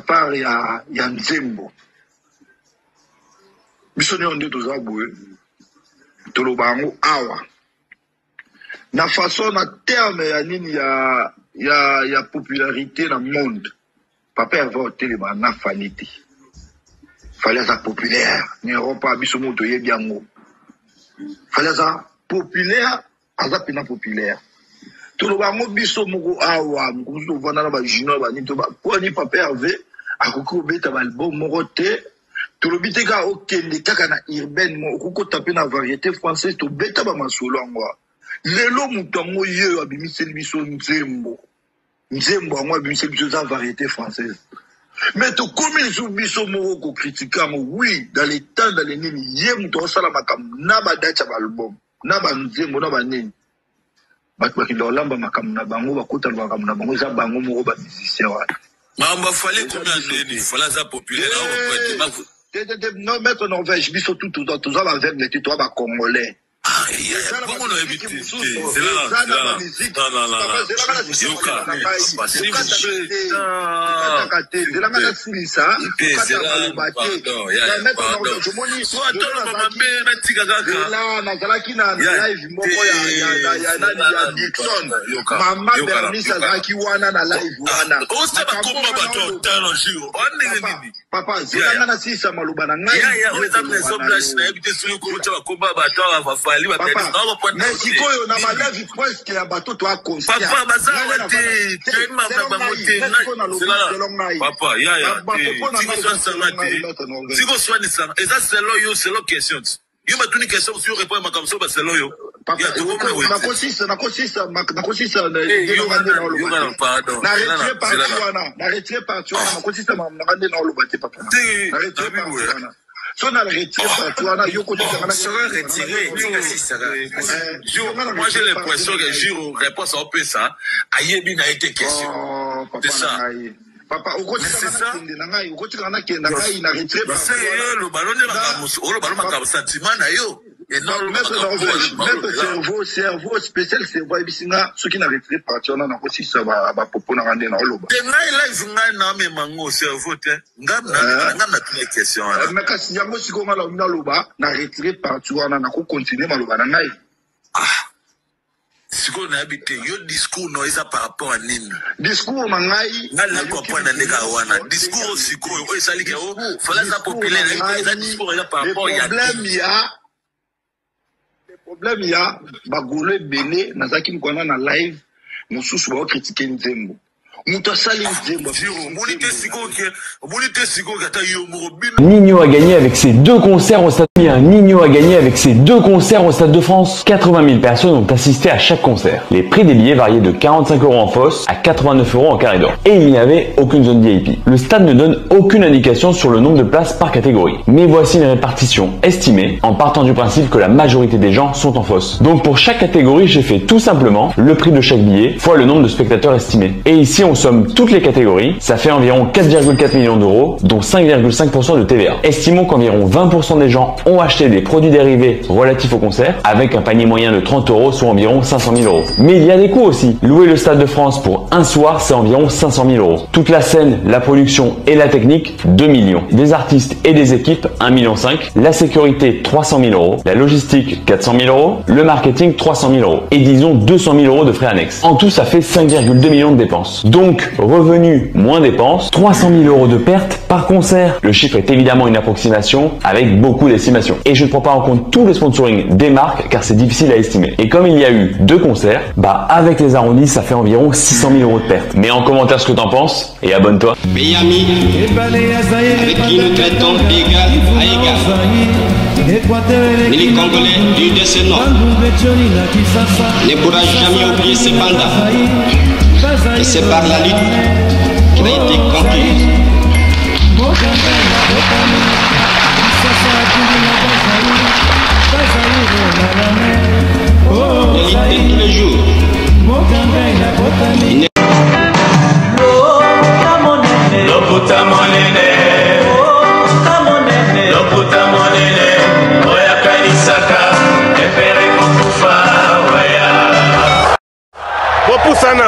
part ya Nzembo. Biso ne onde toza boye. Tolobango awa. Na façon na terme ya nini ya popularité dans le monde. Papa avait voté les na fanité. Fallait ça populaire. N'Europe pas biso moto yebiango. Fallait ça populaire, azapina populaire. Tolobango biso moko awa, moko vana na ba junior ba nito ba. Ko ni papa avait akoko beta ba album moko te. Tolobite ka okende kaka na urbaine mo okoko taper na variété française to beta ba masolo ngwa. Lelo mutu ngo ye abimiseli biso Nzembo. Nzembo ngo abimiseli biso za variété française. Mais to comme sou biso moko ko critiquer mo oui dans les temps dans les nini ye mutu osala makam na ba date ba album na ba Nzembo na ba nini. Batu bakindo lamba makam na bango bakota makam na bango za bango moko ba musicien wa. Mamba fallait combien d'années? Fallait ça populaire non, mettre Norvège, biso tout la veine de toi, bah, congolais. Comment on a évité? C'est là. Mais si on a malade presque à bateau toi conscient. Papa baza wate tellement bamote papa ya siko swani sana et ça c'est là yo c'est la question yo m'a donné question sur répondre comme ça c'est là yo papa na consiste pardon na retire partout na consiste na ngande na lobate papa na retire partout. Si on a retiré moi j'ai l'impression que Giro réponse à peu ça ayebi na été question c'est ça papa c'est ça le ballon le ballon ma sentiment na yo et non le cerveau spécial cerveau bisinga ceux qui n'a retiré parti on a aussi ça va popo na rande na loba te ngai live ngai na me mango cerveau te ngam na toutes questions mais kasi yango siko ngala na loba na retiré parti on a ko continuer maloba na ngai siko na habité yo discours no isa par rapport à nini discours na ngai ngala comprendre ndeka wana discours siko o esali ke o fala ça populaire ça discours ya par rapport ya problème il y a bagole bene nazaki mkwana na live mususu ba critiquer Nzembo Nino a gagné avec ses deux concerts au Stade. Nino a gagné avec ses deux concerts au Stade de France. 80 000 personnes ont assisté à chaque concert. Les prix des billets variaient de 45 € en fosse à 89 € en carré d'or. Et il n'y avait aucune zone VIP. Le stade ne donne aucune indication sur le nombre de places par catégorie. Mais voici une répartition estimée en partant du principe que la majorité des gens sont en fosse. Donc pour chaque catégorie, j'ai fait tout simplement le prix de chaque billet fois le nombre de spectateurs estimés. Et ici, on somme toutes les catégories. Ça fait environ 4,4 millions d'euros, dont 5,5% de TVA. Estimons qu'environ 20% des gens ont acheté des produits dérivés relatifs au concert, avec un panier moyen de 30 €, soit environ 500 000 €. Mais il y a des coûts aussi. Louer le Stade de France pour un soir, c'est environ 500 000 €. Toute la scène, la production et la technique, 2 millions. Des artistes et des équipes, 1,5 million. La sécurité, 300 000 €. La logistique, 400 000 €. Le marketing, 300 000 €. Et disons 200 000 € de frais annexes. En tout, ça fait 5,2 millions de dépenses. Donc, revenus moins dépenses, 300 000 € de pertes par concert. Le chiffre est évidemment une approximation avec beaucoup d'estimations. Et je ne prends pas en compte tout le sponsoring des marques car c'est difficile à estimer. Et comme il y a eu 2 concerts, bah avec les arrondis ça fait environ 600 000 € de pertes. Mais en commentaire ce que t'en penses et abonne-toi. Béami, avec qui nous traitons d'égal à égal. Mais les Congolais du décenniement ne pourra jamais oublier ces mandats. Et c'est par la lutte qu'il a été conquis. De tous les jours.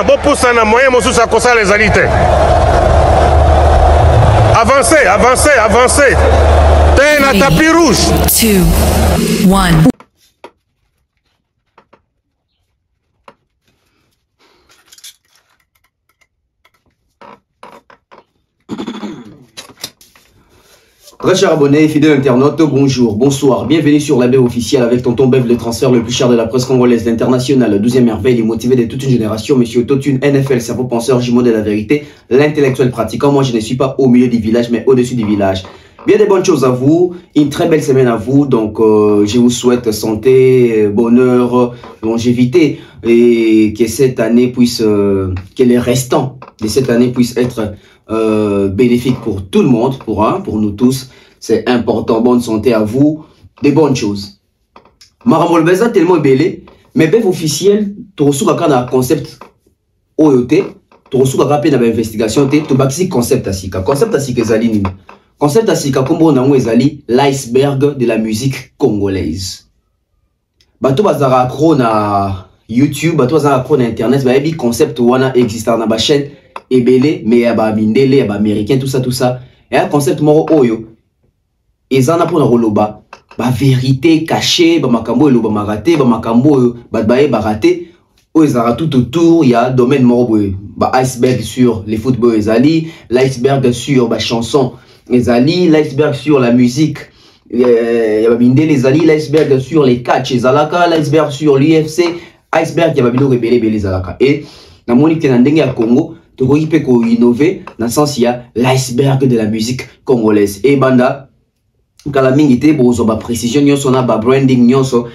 Bopusana moyen mosusu akosala ezali te. Avancez, avancez, avancez. T'es un tapis rouge. 2, 1. Très chers abonnés, fidèles internautes, bonjour, bonsoir, bienvenue sur la baie officielle avec Tonton Bev, le transfert le plus cher de la presse congolaise, l'international, la 12e merveille, les motivés de toute une génération, monsieur Totune, NFL, cerveau penseur, jumeau de la vérité, l'intellectuel pratiquant. Moi je ne suis pas au milieu du village mais au-dessus du village. Bien des bonnes choses à vous, une très belle semaine à vous, donc je vous souhaite santé, bonheur, longévité et que cette année puisse, que les restants de cette année puissent être bénéfiques pour tout le monde, pour nous tous. C'est important, bonne santé à vous, des bonnes choses. Maramol Beza tellement belé, mais Bev officiel, tu reçois un concept OET, tu reçois un investigation, tu as concept asika. Concept asika zali concept asika kombo na ezali l'iceberg de la musique congolaise. Bato bazara accro na YouTube, bato bazara accro na internet, ba ebi concept wana existe na ba chaîne ebele mais ya ba mindele, ya ba américain tout ça. Et un concept moro oyo ezana pona roloba ba vérité cachée, ba makambo elo ba maraté, ba makambo ba bae baraté o ezara tout autour, il y a domaine moro boy, ba iceberg sur les football ezali, l'iceberg sur ba chanson ezali, l'iceberg sur la musique, l'iceberg sur les catch ezalaka, l'iceberg sur l'UFC, iceberg ya babino rebele bele ezalaka. Et na moni ke na ndenge ya Congo to ko ipe ko innover na sens ya l'iceberg de la musique congolaise. Et banda kala mingi te bozo ba précision nyonso na ba branding nyonso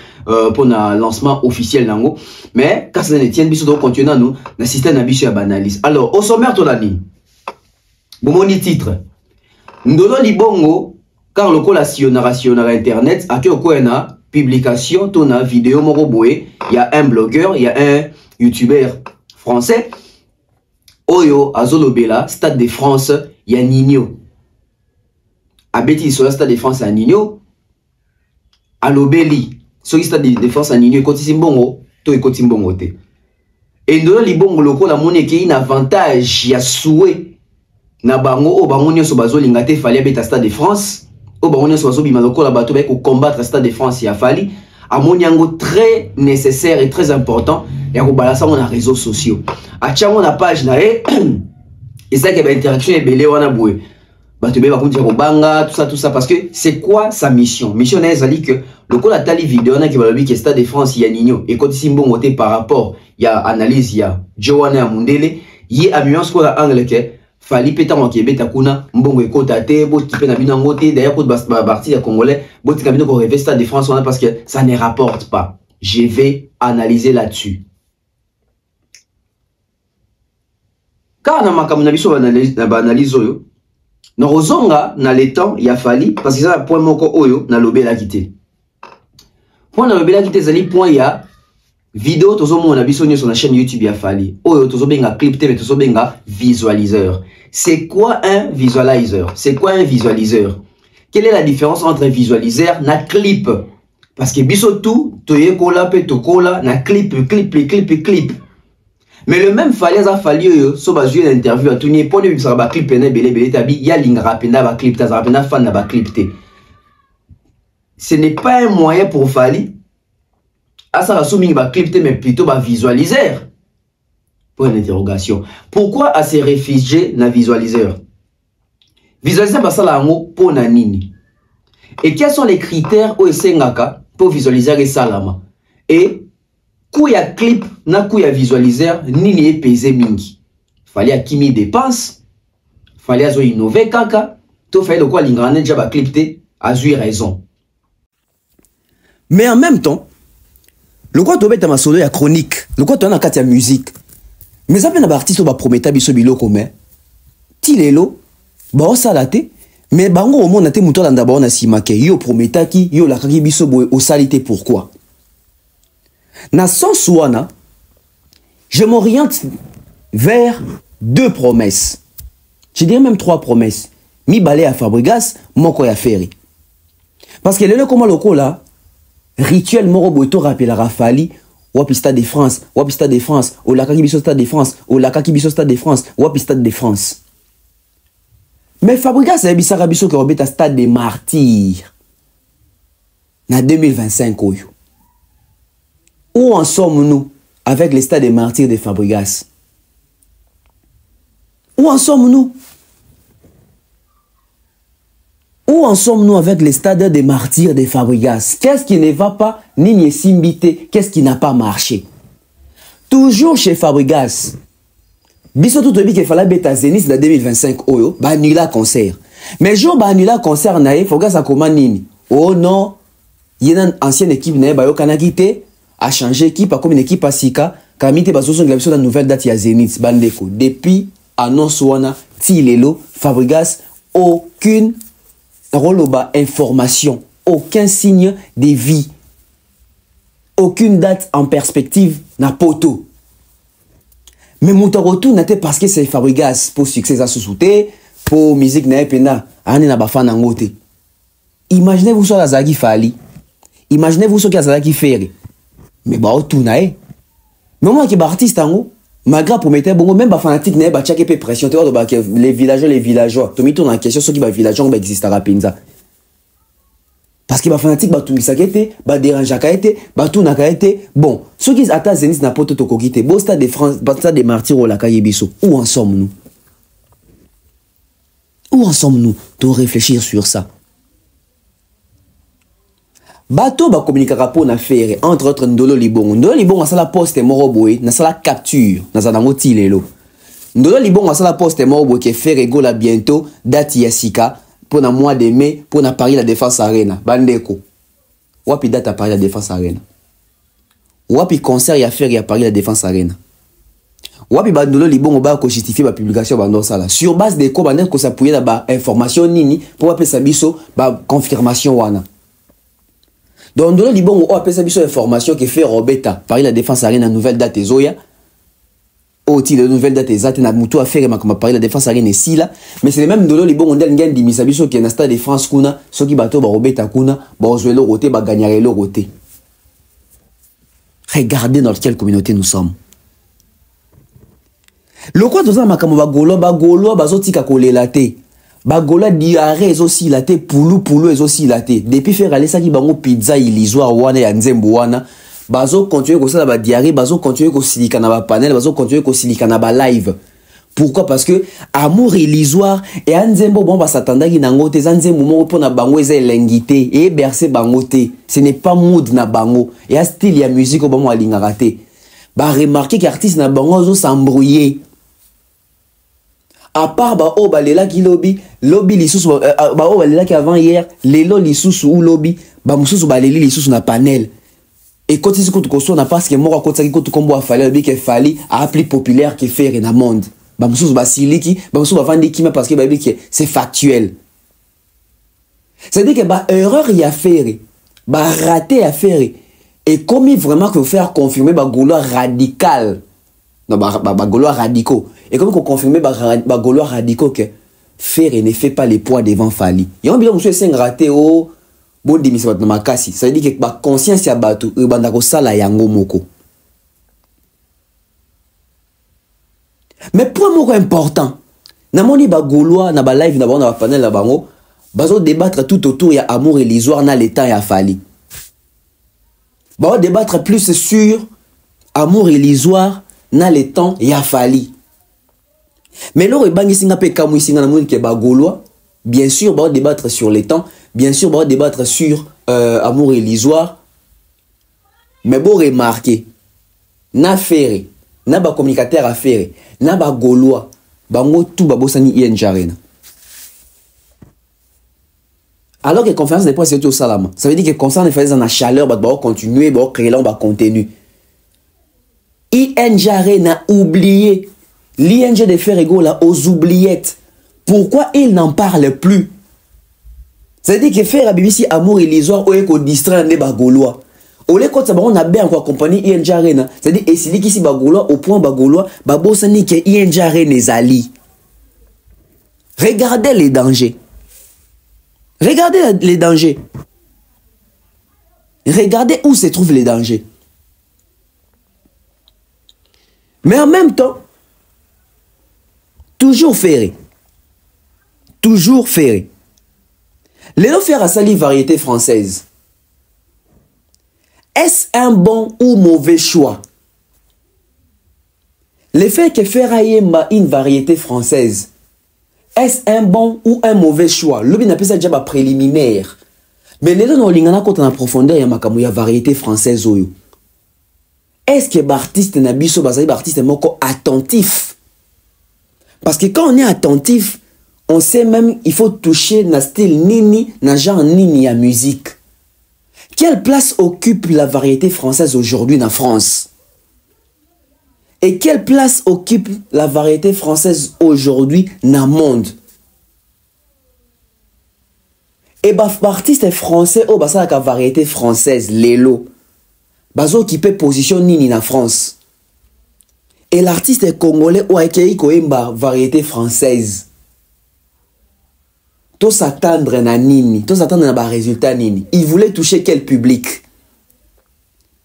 pour na lancement officiel nango, mais quand ça ne tient biso do continuer nous na système na biso ya banalise. Alors au sommaire to la ni bomoni titre Ndolo Libongo, car le collation internet, à na publication, tona vidéo moroboué, il y a un blogueur, il y a un youtubeur français, Oyo Azolobela, Stade de France, il y a Nino. Abeti sur le Stade de France à Nino, Alobeli, sur le Stade de France à Nino, et Kotimbongo, to et Kotimbongo te. Et Ndolo Libongo, le la monnaie qui a un avantage, il y a souhait. Na bango o bango nyonso bazolinga te fali abeta Stade de France o bango nyonso bazobima lokola bato ba ko combattre Stade de France ya fali amoni yango très nécessaire et très important ya ko balasa mon réseaux sociaux acha na page na et ça que ba interaction ebele wana boye bato be ba ko dire ko banga tout ça parce que c'est quoi sa mission na ezali que lokola tali vidéo na ki balobi que Stade de France ya Nino et koti simbongo te par rapport ya analyse ya Joana ya Mundele yi ambiance ko la angle que fali peta mo kebeta kuna mbongo ekota te bo kipe na bino ngote d'ailleurs pour partie ya congolais bo tika bino ko rêver Stade de France parce que ça ne rapporte pas. Je vais analyser là-dessus. Car na makamuna biso analyse oyo na rozonga na le temps ya fali parce que ça point moko oyo na lobela kité. Point na lobela kité zali point ya vidéo tozomona biso nyonso na chaîne YouTube ya fali oyo tozobenga clip te mais tozobenga visualiseur. C'est quoi un visualizer? C'est quoi un visualiseur? Quelle est la différence entre un visualiseur na clip? Parce que biso tout toye kola pe tokola na clip. Mais le même fali za fali oyo so bazui l'interview a tuni pone bisaka ba clip na belé tabi ya lingra penda ba clip ta za penda fan na ba clip te. Ce n'est pas un moyen pour fali ça va soumis ba clip mais plutôt ba visualiseur. Pour une interrogation. Pourquoi à se réfugier na visualiseur? Visualiseur ça la ngo pour na nini? Et quels sont les critères au sengaka pour visualiser et salama? Et kuya clip na kuya visualiseur nini est pesé mingi? Fallait à kimi dépense, fallait à zo innover kaka, to fait le quoi l'ingrané déjà ba clip te a eu raison. Mais en même temps le quoi tu as ma solo ya chronique, le quoi tu as na musique. Mais ça na ba artiste ba prometa biso biloko mais tilelo ba osalate mais bango au monde na te muto landa ba na simake yo prometa ki yo la kaki biso boy osalite pourquoi? Na sens wana je m'oriente vers deux promesses. Je dirais même trois promesses. Mi balé à Fabregas, moko ya Ferry. Parce que le comment loko là rituel moro boito rappel la Rafali wapi Stade de France, au Laka Kibiso Stade de France, au Laka Kibiso Stade de France, wapi Stade de France. Mais Fabregas a bisaka biso que robeta stade des martyrs. En 2025 oyo. Où en sommes-nous avec le stade des martyrs de Fabregas? Où en sommes-nous? Où en sommes-nous avec le stade des martyrs de Fabregas? Qu'est-ce qui ne va pas? Ni Simbité, qu'est-ce qui n'a pas marché? Toujours chez Fabregas. Biso tout le qu'il fallait bêta Zénith de 2025 oyo, ba annula concert. Mais jour ba annula concert nae, Fabregas a comment nini? Oh non, il y a une ancienne équipe nae ba yo kanakité, a changé équipe, a comme une équipe à Sika, kamite ba soson glabso la nouvelle date ya Zénith bandeko. Depuis annonce wana tilelo Fabregas aucune roloba information, aucun signe de vie, aucune date en perspective na poto. Mais mon retour n'était parce que c'est Fabregas pour succès à sous-souté, pour musique na pena, ane na bafana ngote. Imaginez-vous sur la Zagi Fali. Imaginez-vous sur la Zagi Ferry. Mais bah tout nae. Mais moi qui est artiste en haut, malgré pour mettre bon même fanatique nae ba chaque peu pression tu vois les villageois. Tu me tournes en question ceux qui ba villageois ba existera penza. Parce que ba fanatique ba tout ça été, ba dérange ka été, ba tout na ka été. Bon, ceux qui attendent Zénith na poto to kokité. Bon stade de France, stade des martyrs au la Kayebiso. Où en sommes-nous? Où en sommes-nous? Tu réfléchir sur ça. Bateau ba communiquer rapport na faire entre autres Ndolo Libongo. Ndolo Libongo ça la poste moro boy, na ça la capture, na ça na ngoti lelo. Ndolo Libongo ça la poste moro boy qui fait rigola bientôt date yasika. Pour le mois de mai, pour Paris la Défense Arena. Bandeko. Wapi date à Paris la Défense Arena. Wapi concert y a faire à Paris la Défense Arena. Wapi bandolo libongo ba ko justifier ba publication bando sala. Sur base de quoi bandeko s'appuyer na ba information nini pour appeler sa biso ba confirmation wana. Donc ndolo libongo o appeler sa biso information qui fait Robeta Paris la Défense Arena nouvelle date ezoya. Oti de nouvelle date exacte na mutu a faire ma Paris la Défense Arena ici là, mais c'est le même ndolo libongo ndel ngandi misabiso qui na stade de France kuna soki bato ba Robeta kuna ba ozwelo roté ba gagner le roté. Regardez dans quelle communauté nous sommes. Le quoi dans makambo ba golo bazotika kolela te. Ba gola diarrhée aussi la te poulou aussi la te. Depuis faire aller ça qui bango pizza ilisoire wana ya nzembo wana. Bazo continuer ko ça ba diarrhée, bazo continuer ko silika na ba panel, bazo continuer ko silika na ba live. Pourquoi? Parce que amour illusoire et anzembo bon ba s'attendaki nango te zanzembo mo pona bango eza elengité et bercer bango te. Ce n'est pas mood na bango et a style ya musique au bon alingaka te. Ba remarquer qu'artiste na bango zo s'embrouiller. À part ba o balela ki lobby lisusu ba o balela ki avant hier, lelo lisusu ou lobby, ba mususu baleli lisusu na panel. Et quand ils écoutent qu'on a parce que moi quand ça écoute combo a fallu bien qu'il fallait à plus populaire que faire dans le monde. Ba mususu ba siliki, ba mususu ba vendre qui parce que ba que c'est factuel. C'est-à-dire que ba erreur y a faire, ba raté à faire et comme il vraiment que faire confirmer ba gaulois radical. Non ba gaulois radicaux. Et comme qu'on confirmer ba gaulois radicaux que faire ne fait pas les poids devant Fali. Et on bien monsieur c'est raté oh bon démission na makasi. Ça veut dire que ba conscience ya batu banda ko sala yango moko. Mais point moko important. Na moni ba gaulois na ba live na ba panel na bango bazo débattre tout autour ya amour et l'histoire na l'état ya Fali. Ba débattre plus sur amour et l'histoire na le temps ya Fali. Mais lors bangi singa pe kamu singa na moni ke ba gaulois bien sûr ba débattre sur les temps, bien sûr ba débattre sur amour et l'histoire. Mais bon remarquer na faire na ba communicateur à faire na ba gaulois bango tout ba bosani INJarena. Alors que conférence de presse c'est au salama. Ça veut dire que concernant les phases dans la chaleur ba continuer ba créer là ba contenu. INJarena oublié l'ING de Ferrego là aux oubliettes. Pourquoi il n'en parle plus? C'est-à-dire que faire à BBC amour et l'histoire ou qu'on distrait les bagolois. Au lieu quand ça on a bien quoi compagnie INJarena. C'est-à-dire et c'est qui si bagolois au point bagolois babosani que INJarena zali. Regardez les dangers. Regardez les dangers. Regardez où se trouvent les dangers. Mais en même temps, toujours ferré. toujours Ferré. Lélo Ferré a sali variété française. Est-ce un bon ou mauvais choix? Le fait que Ferré ait une variété française, est-ce un bon ou un mauvais choix? L'objet n'a pas ça déjà préliminaire. Mais les gens n'ont pas en profondeur il y a variété française. Est-ce que l'artiste n'a pas artiste attentif? Parce que quand on est attentif, on sait même il faut toucher na style nini, na genre nini à musique. Quelle place occupe la variété française aujourd'hui en France? Et quelle place occupe la variété française aujourd'hui dans le monde? Et l'artiste français au basa la variété française Lélo bazo occupé position nini en France. Et l'artiste congolais ou akei koemba variété française. Tout s'attendre na nini, tout s'attendre na ba résultat nini. Il voulait toucher quel public?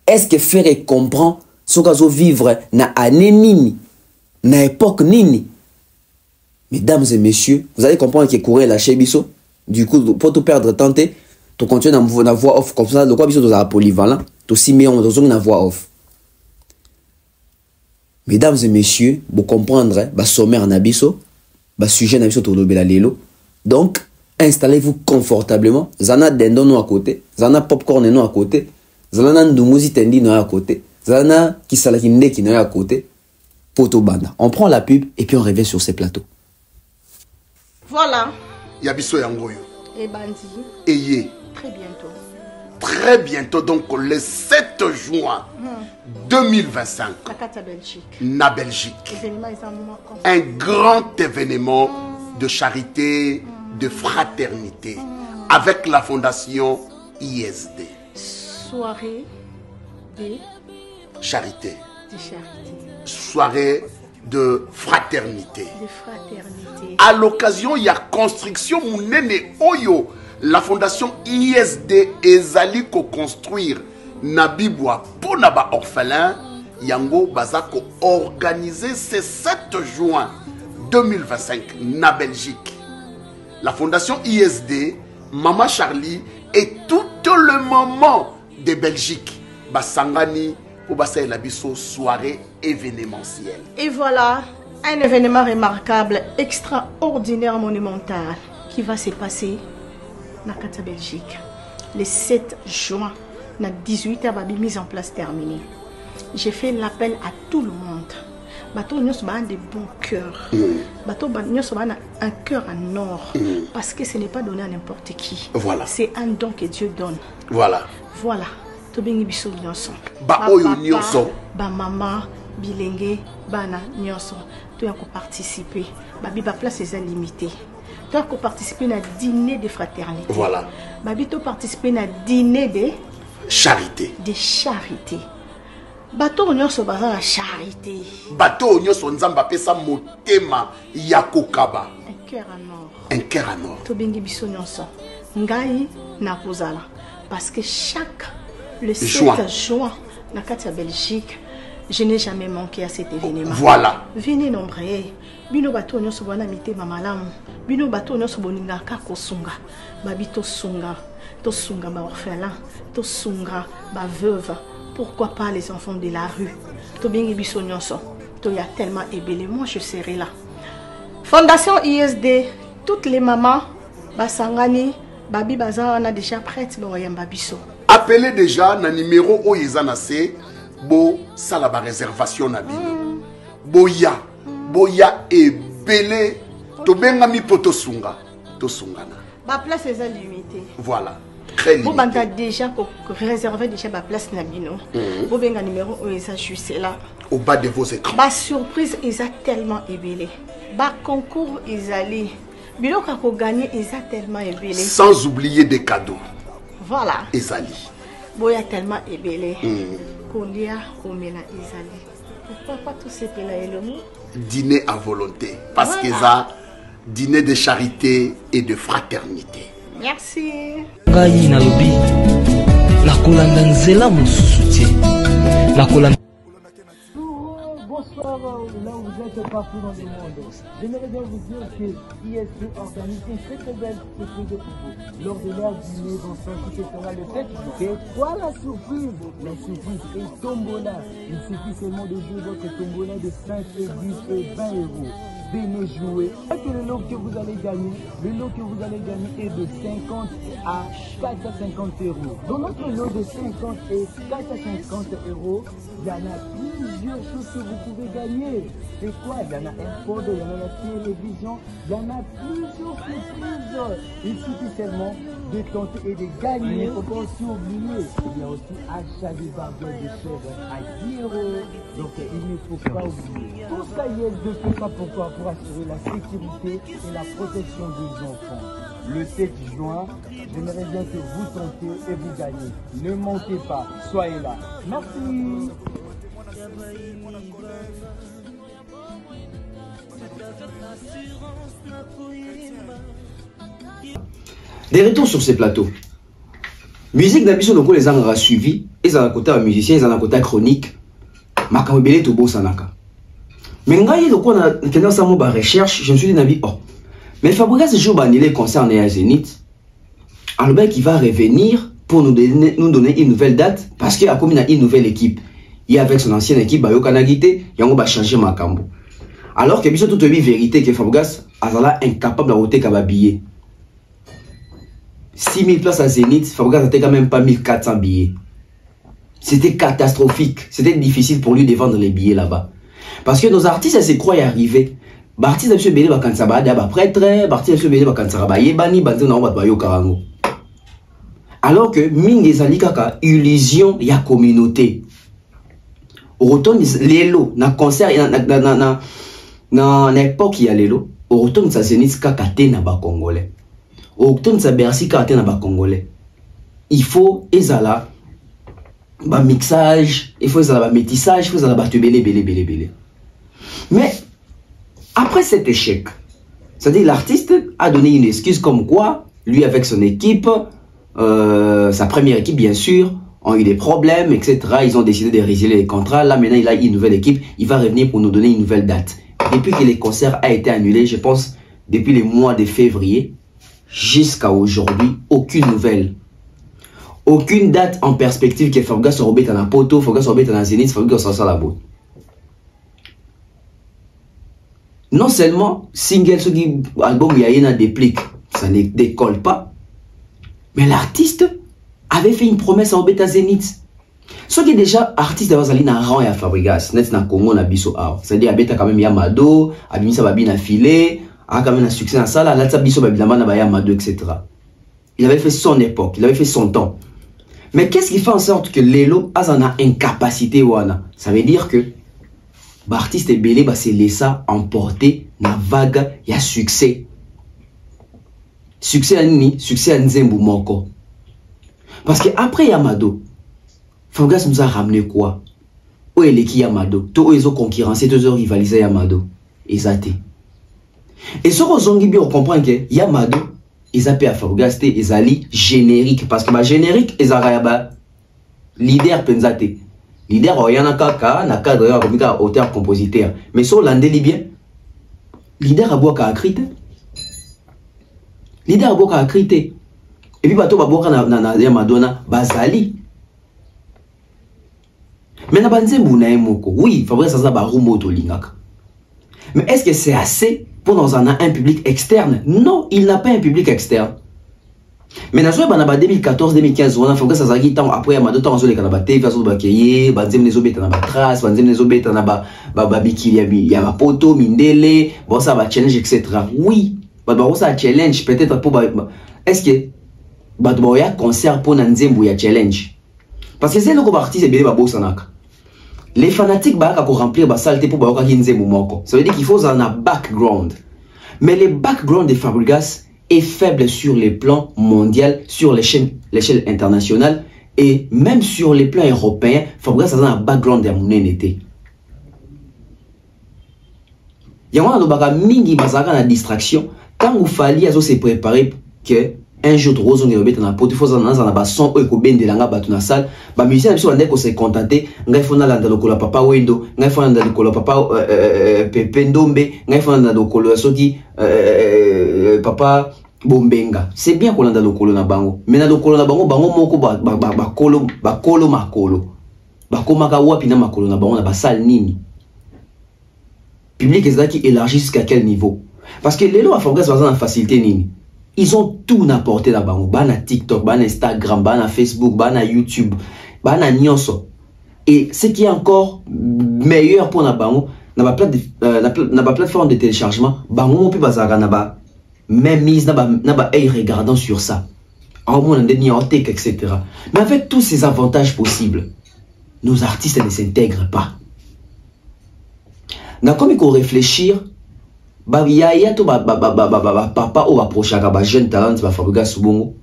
Est-ce que Ferré comprend ce qu'on vivre na année nini, na époque nini? Mesdames et messieurs, vous allez comprendre que courir la chez Bisso. Du coup, pour tout perdre, tenter, tu continues dans la voix off comme ça. De quoi Bisso dans la polyvalent, tu aussi mets dans la voix off. Mesdames et messieurs, vous comprendre, bah sommaire na Bisso, bah sujet na Bisso to dobela lelo. Donc, installez-vous confortablement. Zana dendo no à côté, zana popcorn no à côté, zana ndumuzi tendi no à côté. Zana Kisalakinde qui n'est à côté. Poto Banda. On prend la pub et puis on revient sur ces plateaux. Voilà. Yabiso Yangoyo. Et Bandi. Ayez. Très bientôt. Très bientôt, donc le 7 juin 2025. La Belgique. Na Belgique. Un grand événement de charité, de fraternité. Avec la fondation ISD. Soirée de charité. De charité. Soirée de fraternité. De fraternité. À l'occasion, il y a construction Mounene Oyo. La fondation ISD ezali ko construire Nabibwa pour Naba orphelin. Yango Bazako organisé ce 7 juin 2025 na Belgique. La fondation ISD, Mama Charlie et tout le moment de Belgique. Basangani pour Bassa et Labisso, soirée événementielle. Et voilà, un événement remarquable, extraordinaire, monumental, qui va se passer dans la Belgique. Le 7 juin, à 18h, va être mise en place terminée. J'ai fait l'appel à tout le monde. Bateau nous sommes de bons cœurs. Bateau nous sommes un cœur en or. Parce que ce n'est pas donné à n'importe qui. Voilà. C'est un don que Dieu donne. Voilà. Voilà. Tobengi biso nyonso. Ba oyo nyonso. Ba maman, bilenge, bana nyonso. Tu as participer. Babi ba place est limitée. Tu as participer à dîner de fraternité. Voilà. Babi tu participer à dîner de charité. De charité. Bateau nyonso baza la charité. Bateau nyonso nzamba pesa motema yakokaba. Un cœur en or. Un cœur en or. Tobengi biso nyonso. Ngai na kozala parce que le 7 juin, dans la Belgique, je n'ai jamais manqué à cet événement. Voilà. Venez nombreux. Bino bato nyoso bana mite mamalamu. Bino bato nyoso boninga ka kosunga. Babi to sunga ba orphelin, to sunga ba veuve. Pourquoi pas les enfants de la rue? To bingi biso nyoso. To ya tellement ébélé. Moi je serai là. Fondation ISD, toutes les mamans basangani babi baza on a déjà prête ba yamba biso. Appelez déjà na numéro Oyezanase bo salaba réservation na bino. Boya et belé to bengami poto sunga to sungana. Ba place est limitée. Voilà. Très limité. Vous banda déjà réservé déjà ba place na bino. Vous benga numéro Oyeza juste là. Au bas de vos écrans. Ba surprise ils a tellement ébélé. Ba concours ils allaient. Bilo ka ko gagner ils a tellement ébélé. Sans oublier des cadeaux. Voilà. Ezali. Boya tellement ébélé. Kolia, Komela, Ezali. Pourquoi pas tous ces pays-là et le mot? Dîner à volonté. Parce que ça, dîner de charité et de fraternité. Merci. Ngai na lobi. La kolanda nzela mususu tie. La kolanda. Bonsoir. savoir là où vous êtes partout dans le monde. J'aimerais bien vous dire que ISD organise une très belle surprise pour vous. Lors de l'heure du dîner dansant qui se fera le 7 juin. Et quoi la surprise? La surprise est Tombola. Il suffit seulement de jouer votre Tombola de 5 et 10 et 20 euros. Venez jouer. Et le lot que vous allez gagner, est de 50 à 450 euros. Dans notre lot de 50 et 450 euros, il y en a plusieurs choses que vous pouvez gagner. C'est quoi? Il y en a un pod, il y en a la télévision, il y en a plusieurs surprises. Il suffit seulement de tenter et de gagner. Il ne faut pas aussi oublier. Il y a aussi achat des barbeurs de chèvres à 10 euros. Donc il ne faut pas oublier. Tout ça y est de fait ça pourquoi? Pour assurer la sécurité et la protection des enfants. Le 7 juin, j'aimerais bien que vous tentez et vous gagnez. Ne manquez pas, soyez là. Merci. Des retours sur ces plateaux. Musique d'habitude, donc les gens ont suivi. Ils ont un côté musicien, ils ont un côté chronique. Makamobele to bo sanaka. Mais quand il y a une recherche, je me suis dit, oh, mais Fabregas ce jour il est concerné à Zénith. Alors il va revenir pour nous donner une nouvelle date parce qu'il y a une nouvelle équipe. Et avec son ancienne équipe, il va changer Makambo. Alors que toute la vérité que Fabregas est incapable de voter comme billet. 6000 places à Zénith, Fabregas n'était quand même pas 1400 billets. C'était catastrophique. C'était difficile pour lui de vendre les billets là-bas. Parce que nos artistes, se croient y arriver. Artistes, M. Bélé, prêtre, artistes, M. Bélé, Yebani, Karango. Alors que Mingi Zalikaka, illusion, il y a communauté. Au retour, l'élo, dans concert, dans l'époque, il y a l'élo. Au retour, ça Zénith, kakate na ba Congolais. Au retour, ça Bercy, kakate na ba Congolais. Il faut, ezala, ba mixage, il faut ezala ba métissage, il faut ezala ba belé. Mais, après cet échec, c'est-à-dire l'artiste a donné une excuse comme quoi, lui avec son équipe, sa première équipe bien sûr, ont eu des problèmes, etc. Ils ont décidé de résilier les contrats. Là maintenant, il a une nouvelle équipe, il va revenir pour nous donner une nouvelle date. Depuis que les concerts ont été annulés, je pense, depuis le mois de février, jusqu'à aujourd'hui, aucune nouvelle. Aucune date en perspective que Fabregas se rebête dans la poto, Fabregas se rebête dans la Zénith, Fabregas se la botte. Non seulement single ce qui album il y a des pliques, ça ne décolle pas, mais l'artiste avait fait une promesse à Obeta Zénith. Ce qui est déjà artiste d'Avazali na rang et à Fabregas, net na Congo na biso art. C'est-à-dire Abeta quand même Yamado, Abimisa Babina filé, a quand même un succès dans ça là, là biso Babilama na Yamado, etc. Il avait fait son époque, il avait fait son temps. Mais qu'est-ce qui fait en sorte que Lelo a une incapacité wana? Ça veut dire que l'artiste Belé s'est laissé emporter dans la vague, il y a succès. Succès à Nini, succès à Nzembu Moko. Parce qu'après Yamado, Fabregas nous a ramené quoi? Où est l'équipe Yamado? Tous ils ont concurrencé, tous ils ont rivalisé Yamado. Exacté. Et ce qu'on comprend que Yamado, ils appellent à Fabregas, ils allaient générique. Parce que ma générique, ils ont leader Penzate. Leader Oyana Kaka, na cadre comme auteur-compositeur. Mais sur l'andé libyen, leader Abouaka a crité. Leader Abouaka a crité. Et puis, bateau Babouaka na Madonna, Bazali. Mais na banzembu na emoko. Oui, Fabregas ça ba rumoto lingaka. Mais est-ce que c'est assez pour nous en avoir un public externe? Non, il n'a pas un public externe. Mais dans le 2014-2015, on a fait ça après Yamado, on a fait ça TV, on a fait banzem les obéta na trace, banzem les obéta na babikili ya ba poto mindele, bon ça va challenge etc. Oui, bah ça challenge peut-être pour est-ce que bah y a concert pour Nzembu ya challenge? Parce que c'est le parti c'est bien ba bosanaka. Les fanatiques bah ka remplir ba salle pour ba ka Nzembu moko. Ça veut dire qu'il faut un background. Mais le background de Fabregas est faible sur les plans mondial, sur l'échelle internationale et même sur les plans européens. Fabregas a un background de mon été. Il y a un mingi mazaka na distraction quand il fallait se préparer que un jour tu roses on est na poto faut ça na ba son o ko bende langa batu na salle ba musicien biso bande ko se contenter ngai fona landa lokola papa wendo ngai fona landa lokola papa Pepe Ndombe ngai fona landa lokola soki papa Bombenga. C'est bien qu'on landa lokolo na bango mais na lokolo na bango bango moko ba kolo makolo bakomaka wapi na makolo na bango na ba salle nini public ezaki élargi jusqu'à quel niveau parce que les lois à Fabregas bazana facilité nini. Ils ont tout n'apporté là-bas. Bana TikTok, bana Instagram, bana Facebook, bana YouTube, bana nyonso. Et ce qui est encore meilleur pour la bango, na plateforme de téléchargement, bango mo pe bazara na ba même mise na ba regardant sur ça. En moins on a tech etc. Mais avec tous ces avantages possibles, nos artistes ne s'intègrent pas. Na comme il faut réfléchir. Yaya to papa ou approchaka ba jeune talent ba Fabregas Bongo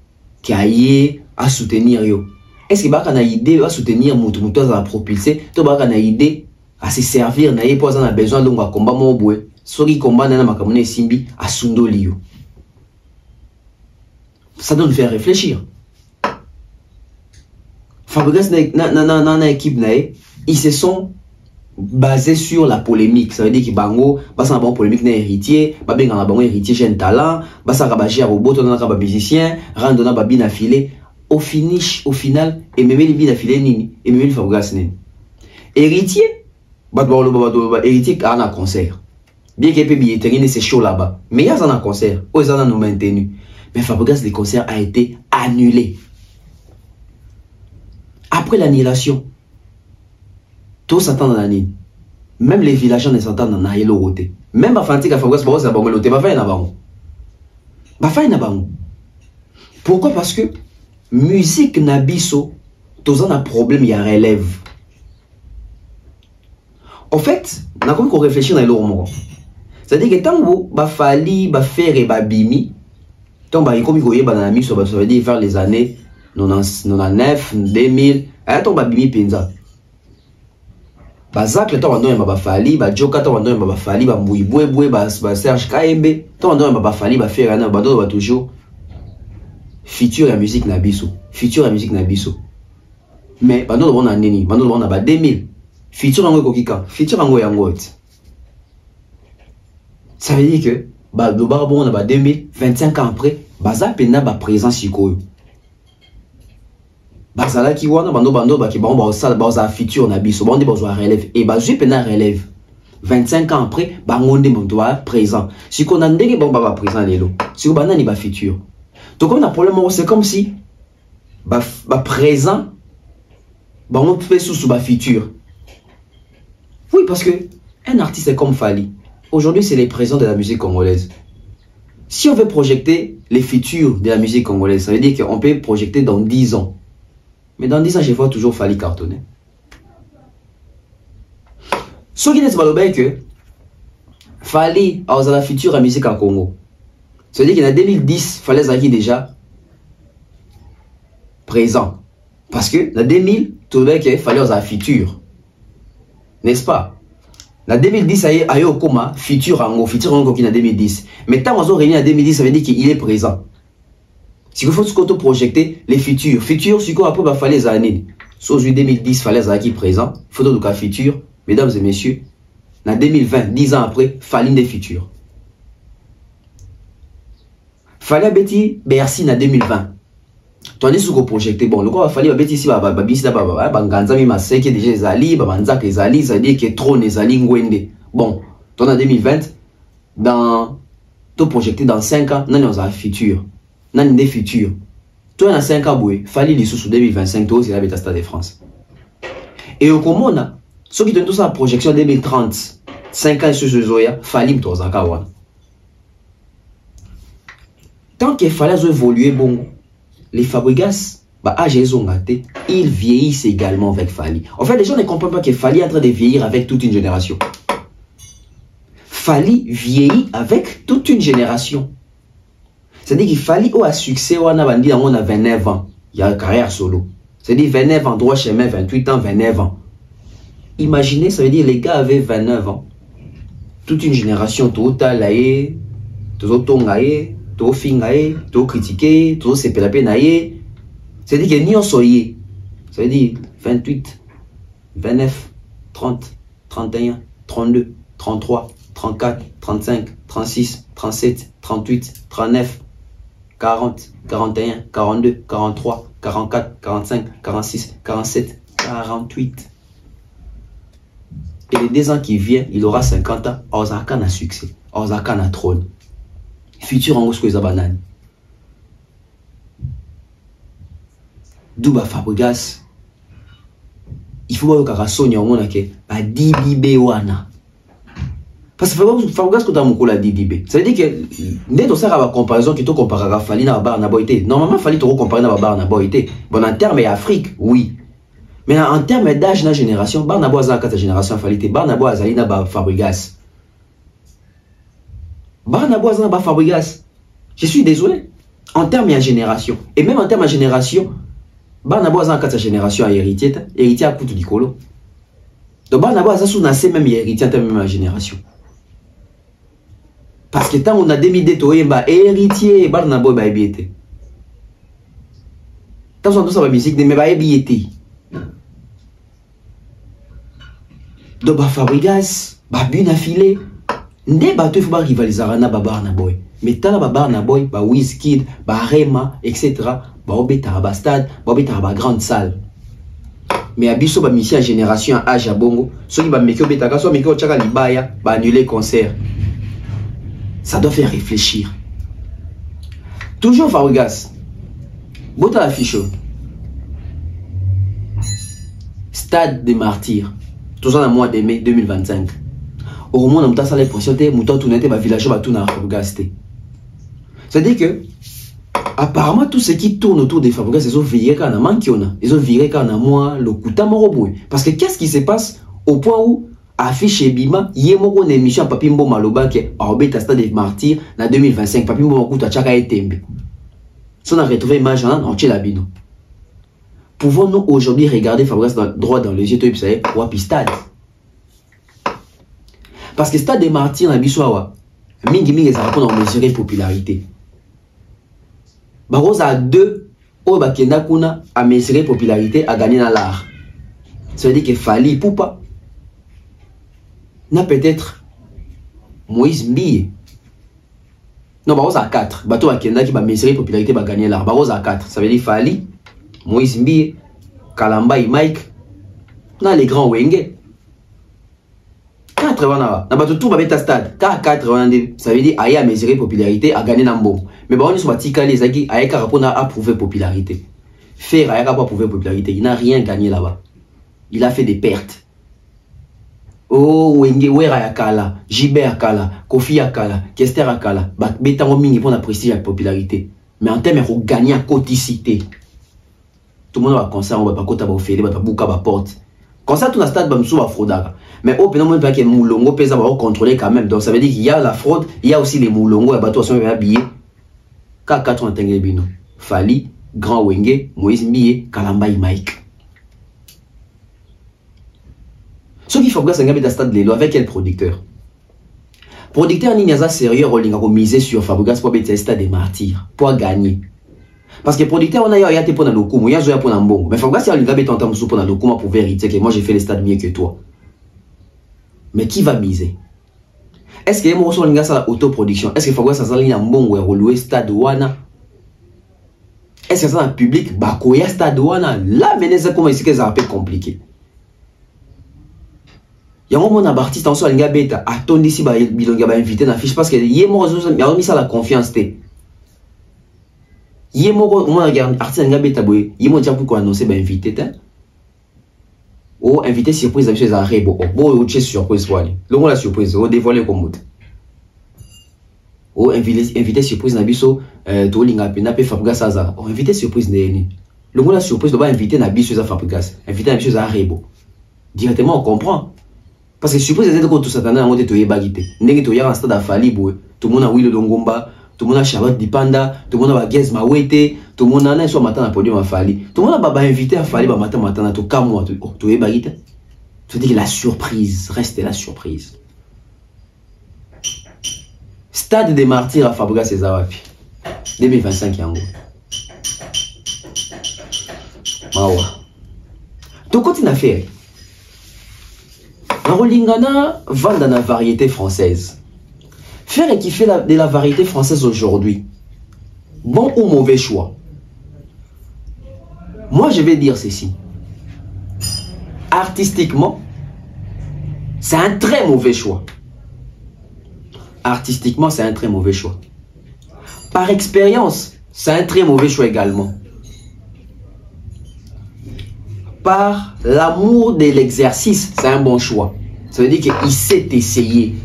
qui aille à soutenir yo. Est-ce que baka na idée à soutenir mutu à propulser to baka na idée à se servir na ye pour a besoin de un combat mo boue soki combat na makamune simbi à sundoli yo. Ça doit nous faire réfléchir. Fabregas na équipe na ils se sont basé sur la polémique. Ça veut dire que bango basa bon polémique na héritier ba benga na bango héritier jeune talent basa ka ba gère robot na ka ba musicien rando na ba bina filé au final et même les bina filé nini et même Fabregas nini héritier ba héritier ka na concert bien que pe billetterie c'est chaud là-bas mais il y a un concert aux ils en ont maintenu mais Fabregas le concert a été annulé après l'annulation. Tout s'attend dans la ligne. Même les villageois ne s'entendent dans la route. Même à Fantika Fabregas, c'est bon, le thème va faire na bango. Pourquoi? Parce que musique nabiso, tous en a problème, il y a relève. En fait, on a comme qu'on réfléchit dans l'eau. C'est-à-dire que tant que fali, faire et bimi, tant que comme il y a dans la mise, ça veut dire vers les années 99, 2000, tant que bimi penza. Bazak le temps on ba fali ba joka temps on ba fali ba mbouiboué ba Serge Kaembe temps on ba fali ba faire na ba toujours futur la musique na biso mais ba on a nini ba on a ba 2000 futur ngo kokika futur ngo yango ça veut dire que ba do ba bon on a ba 2000 25 ans après bazak pena ba présence sikoyo bazala ki wana bando ba ki ba sala ba za futur na biso bande ba relève et ba jui pena relève 25 ans après ba ngonde monto présent si qu'on a ndenge ba présent lelo si ba nani ba futur donc comme on a problème c'est comme si ba présent ba on fait sous ba futur. Oui parce que un artiste est comme Fali aujourd'hui c'est les présents de la musique congolaise. Si on veut projeter les futurs de la musique congolaise ça veut dire qu'on peut projeter dans 10 ans. Mais dans 10 ans, je vois toujours Fali cartonner. Ce qui est que Fali a la future musique en Congo. C'est-à-dire qu'en 2010, Fali a déjà présent. Parce que en 2000, tout le monde Fali a la future. N'est-ce pas? En 2010, il y a eu un futur en Congo en 2010. Mais tant qu'on a réuni en 2010, ça veut dire qu'il est présent. Si vous faites ce qu'on projeter les futurs, si vous après il fallait les années, soit 2010 fallait les acquis présents, photo de cas futur, mesdames et messieurs, en 2020, 10 ans après, fallait des futurs. Fallait Betty Bercy en 2020. Tandis que vous projetez, bon, le quoi fallait Betty ici, Banganza mi maseke déjà les ali, Banzak les ali, ça veut dire que trop les ali ngwende. Bon, en 2020, dans tout projeté dans 5 ans, nous avons un futur. Nan des futurs. Toi, dans 5 ans, il fallait les sous 2025, toi, c'est la Stade de France. Et au Comona, ceux qui donnent tout ça la projection 2030, 5 ans sur ce Zoya, fallait toi, Zakawan. Tant qu'il fallait évoluer, bon, les Fabregas, ils vieillissent également avec Fali. En fait, les gens ne comprennent pas que Fali est en train de vieillir avec toute une génération. Fali vieillit avec toute une génération. C'est-à-dire qu'il fallait au succès, on a 29 ans. Il y a une carrière solo. C'est-à-dire 29 ans, droit chemin, 28 ans, 29 ans. Imaginez, ça veut dire les gars avaient 29 ans. Toute une génération totale, tout autant, to finga ye, to critiquer, to se pelape na ye. C'est-à-dire que n'y en soyez. Ça veut dire 28, 29, 30, 31, 32, 33, 34, 35, 36, 37, 38, 39, 40, 41, 42, 43, 44, 45, 46, 47, 48. Et les 2 ans qui viennent, il aura 50 ans. Ozaka na succès. Ozaka na trône. Futur en osko banane. Douba Fabregas. Il faut voir que Sonia au monde que ba DBB wana. Parce que Fabregas quand on a DBB. Ça veut dire que dès que ça va comparaison qui te compare à Fali na Barna Boité. Normalement Fali te comparer na Barna Boité. Bon en termes d'Afrique, oui. Mais en termes d'âge na génération, Barna Boisa 4 génération Fali Barna Boisa na ba Fabregas. Barna Boisa ba Fabregas. Je suis désolé. En termes de génération et même en termes de génération Barnabo a 4 génération à héritier à coup du colo. Donc Barnabo a sous nassé même héritier à même génération. Parce que tant on a démidé to héritier Barnabo ba biété. Tant on ça musique mais ba biété. Donc ba Fabregas ba bien affilé. Ndé ba tu faut ba rivaliser na ba Barnabo. Mais tant ba Barnabo ba Wizkid, ba Rema etc. Ba obeta ba stade, ba obeta ba grande salle. Mais abiso ba mission génération âge à bongo, ceux qui ba meki obeta ka so meki o chaka libaya, ba annuler concert. Ça doit faire réfléchir. Toujours Fabregas. Bota affiche. Stade des Martyrs. Toujours dans le mois de mai 2025. Au moins on a ça les pressionner, mouton tout n'était ba village ba tout na Fabregas. C'est-à-dire que apparemment, tout ce qui tourne autour des Fabregas, ils ont viré quand on a ils ont viré quand on a moi, le Kouta Moroboué. Parce que qu'est-ce qui se passe au point où, affiche Bima, il y a une émission à Papimbo Maloba qui est à Stade des Martyrs en 2025. Papimbo Makouta Tchaka et Tembe. Si on a retrouvé l'image en Tchelabino. Pouvons-nous aujourd'hui regarder Fabregas droit dans les yeux de l'Ipsaïe ou à Stade? Parce que Stade des Martyrs, dans Biswawa, Mingi, ça répond à mesurer popularité. Barosa a 2 au Bakenda Kuna a mesuré popularité à gagner dans l'art. Ça veut dire que Fali Poupa n'a peut-être Moïse Mbiye. Non, Barosa a 4. Bato Bakenda qui va mesurer popularité va gagner l'art. Barosa a 4. Ça veut dire Fali, Moïse Mbiye, Kalamba et Mike. On a les grands Wenge. 4 wana na bato tout ba beta stade ka 4 wana ça veut dire aya mesurer popularité a gagner na mbongo mais ba on so batika les aki aya ka répondre à prouver popularité faire aya ka pas prouver popularité il n'a rien gagné là-bas il a fait des pertes. Oh Wenge Wera Yakala Gilbert Akala Kofi Akala Kester Akala ba beta ngo mingi pour la prestige et popularité mais en termes de gagner à coticité tout le monde va concert on va pas kota ba ofele ba buka ba porte. Comme ça, tout le stade va me frauder. Mais au pénomène que Moulongo pèse va contrôler quand même. Donc ça veut dire qu'il y a la fraude, il y a aussi les Moulongo, les bateaux sont habillés. K4 on a bino. Fali, Grand Wenge, Moïse Mbiye, Kalamba et Mike. Ce qu'il faut que c'est un stade de l'élo avec quel producteur? Producteur Ninyaza sérieux, on miser sur Fabregas pour être stade des Martyrs, pour gagner. Parce que producteur on a eu été pour le coup, moi j'ai pour l'ambon. Mais Fabregas il a tenté de pour le coup pour vérité que moi j'ai fait les stades mieux que toi. Mais qui va miser? Est-ce que moi sur la autoproduction? Est-ce que Fabregas ça ligne ambon ou relouer stade wana? Est-ce que ça dans le public bakoya stade wana? Là mais c'est comment ici que ça un peu compliqué. Il y a un moment où artiste en soi linga beta attendu ici ba bilonga ba invité na fiche parce que il a mis ça la confiance té. Yemo moi regarde artiste nga beta boy yemo dia pour annoncer ba invité ta o invité surprise avec ça rebo bo o che surprise wali longo la surprise o dévoiler comme mot o invité surprise na biso to linga pe na pe Fabregas ça o invité surprise neni longo la surprise do ba invité na biso za Fabregas invité na biso za rebo directement on comprend parce que surprise c'est que tout ça tana ngote to yebagité ndenge to ya stade Fali boy tout le monde a oui le Longomba. Tout le monde a Charlotte Dipanda, tout le monde a Gez Mawete, tout le monde a un soir matin à podium à Fali. Tout le monde a invité à Fali matin à tout cas moi tout est baguette. Tu dis que la surprise reste la surprise. Stade des Martyrs à Fabregas et Zawapi. 2025 yango. Mawa. To continue à faire. Rolingana vend dans la variété française. Faire et qui fait de la variété française aujourd'hui. Bon ou mauvais choix? Moi, je vais dire ceci. Artistiquement, c'est un très mauvais choix. Artistiquement, c'est un très mauvais choix. Par expérience, c'est un très mauvais choix également. Par l'amour de l'exercice, c'est un bon choix. Ça veut dire qu'il s'est essayé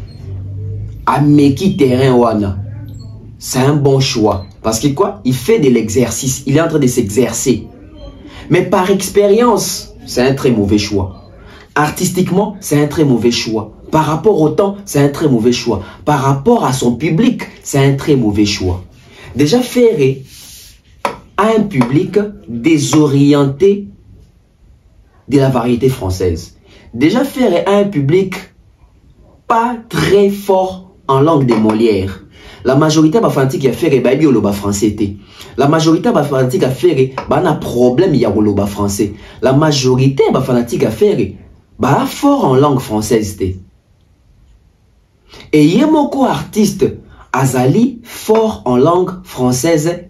à Meki terrain wana. C'est un bon choix. Parce que quoi? Il fait de l'exercice. Il est en train de s'exercer. Mais par expérience, c'est un très mauvais choix. Artistiquement, c'est un très mauvais choix. Par rapport au temps, c'est un très mauvais choix. Par rapport à son public, c'est un très mauvais choix. Déjà, faire à un public désorienté de la variété française. Déjà, faire à un public pas très fort en langue de Molière. La majorité des fanatiques a fait le français. La majorité des fanatiques a fait un problème il y a le français. La majorité des fanatiques a fait fort en langue française. Et il y a beaucoup d'artistes azali fort en langue française.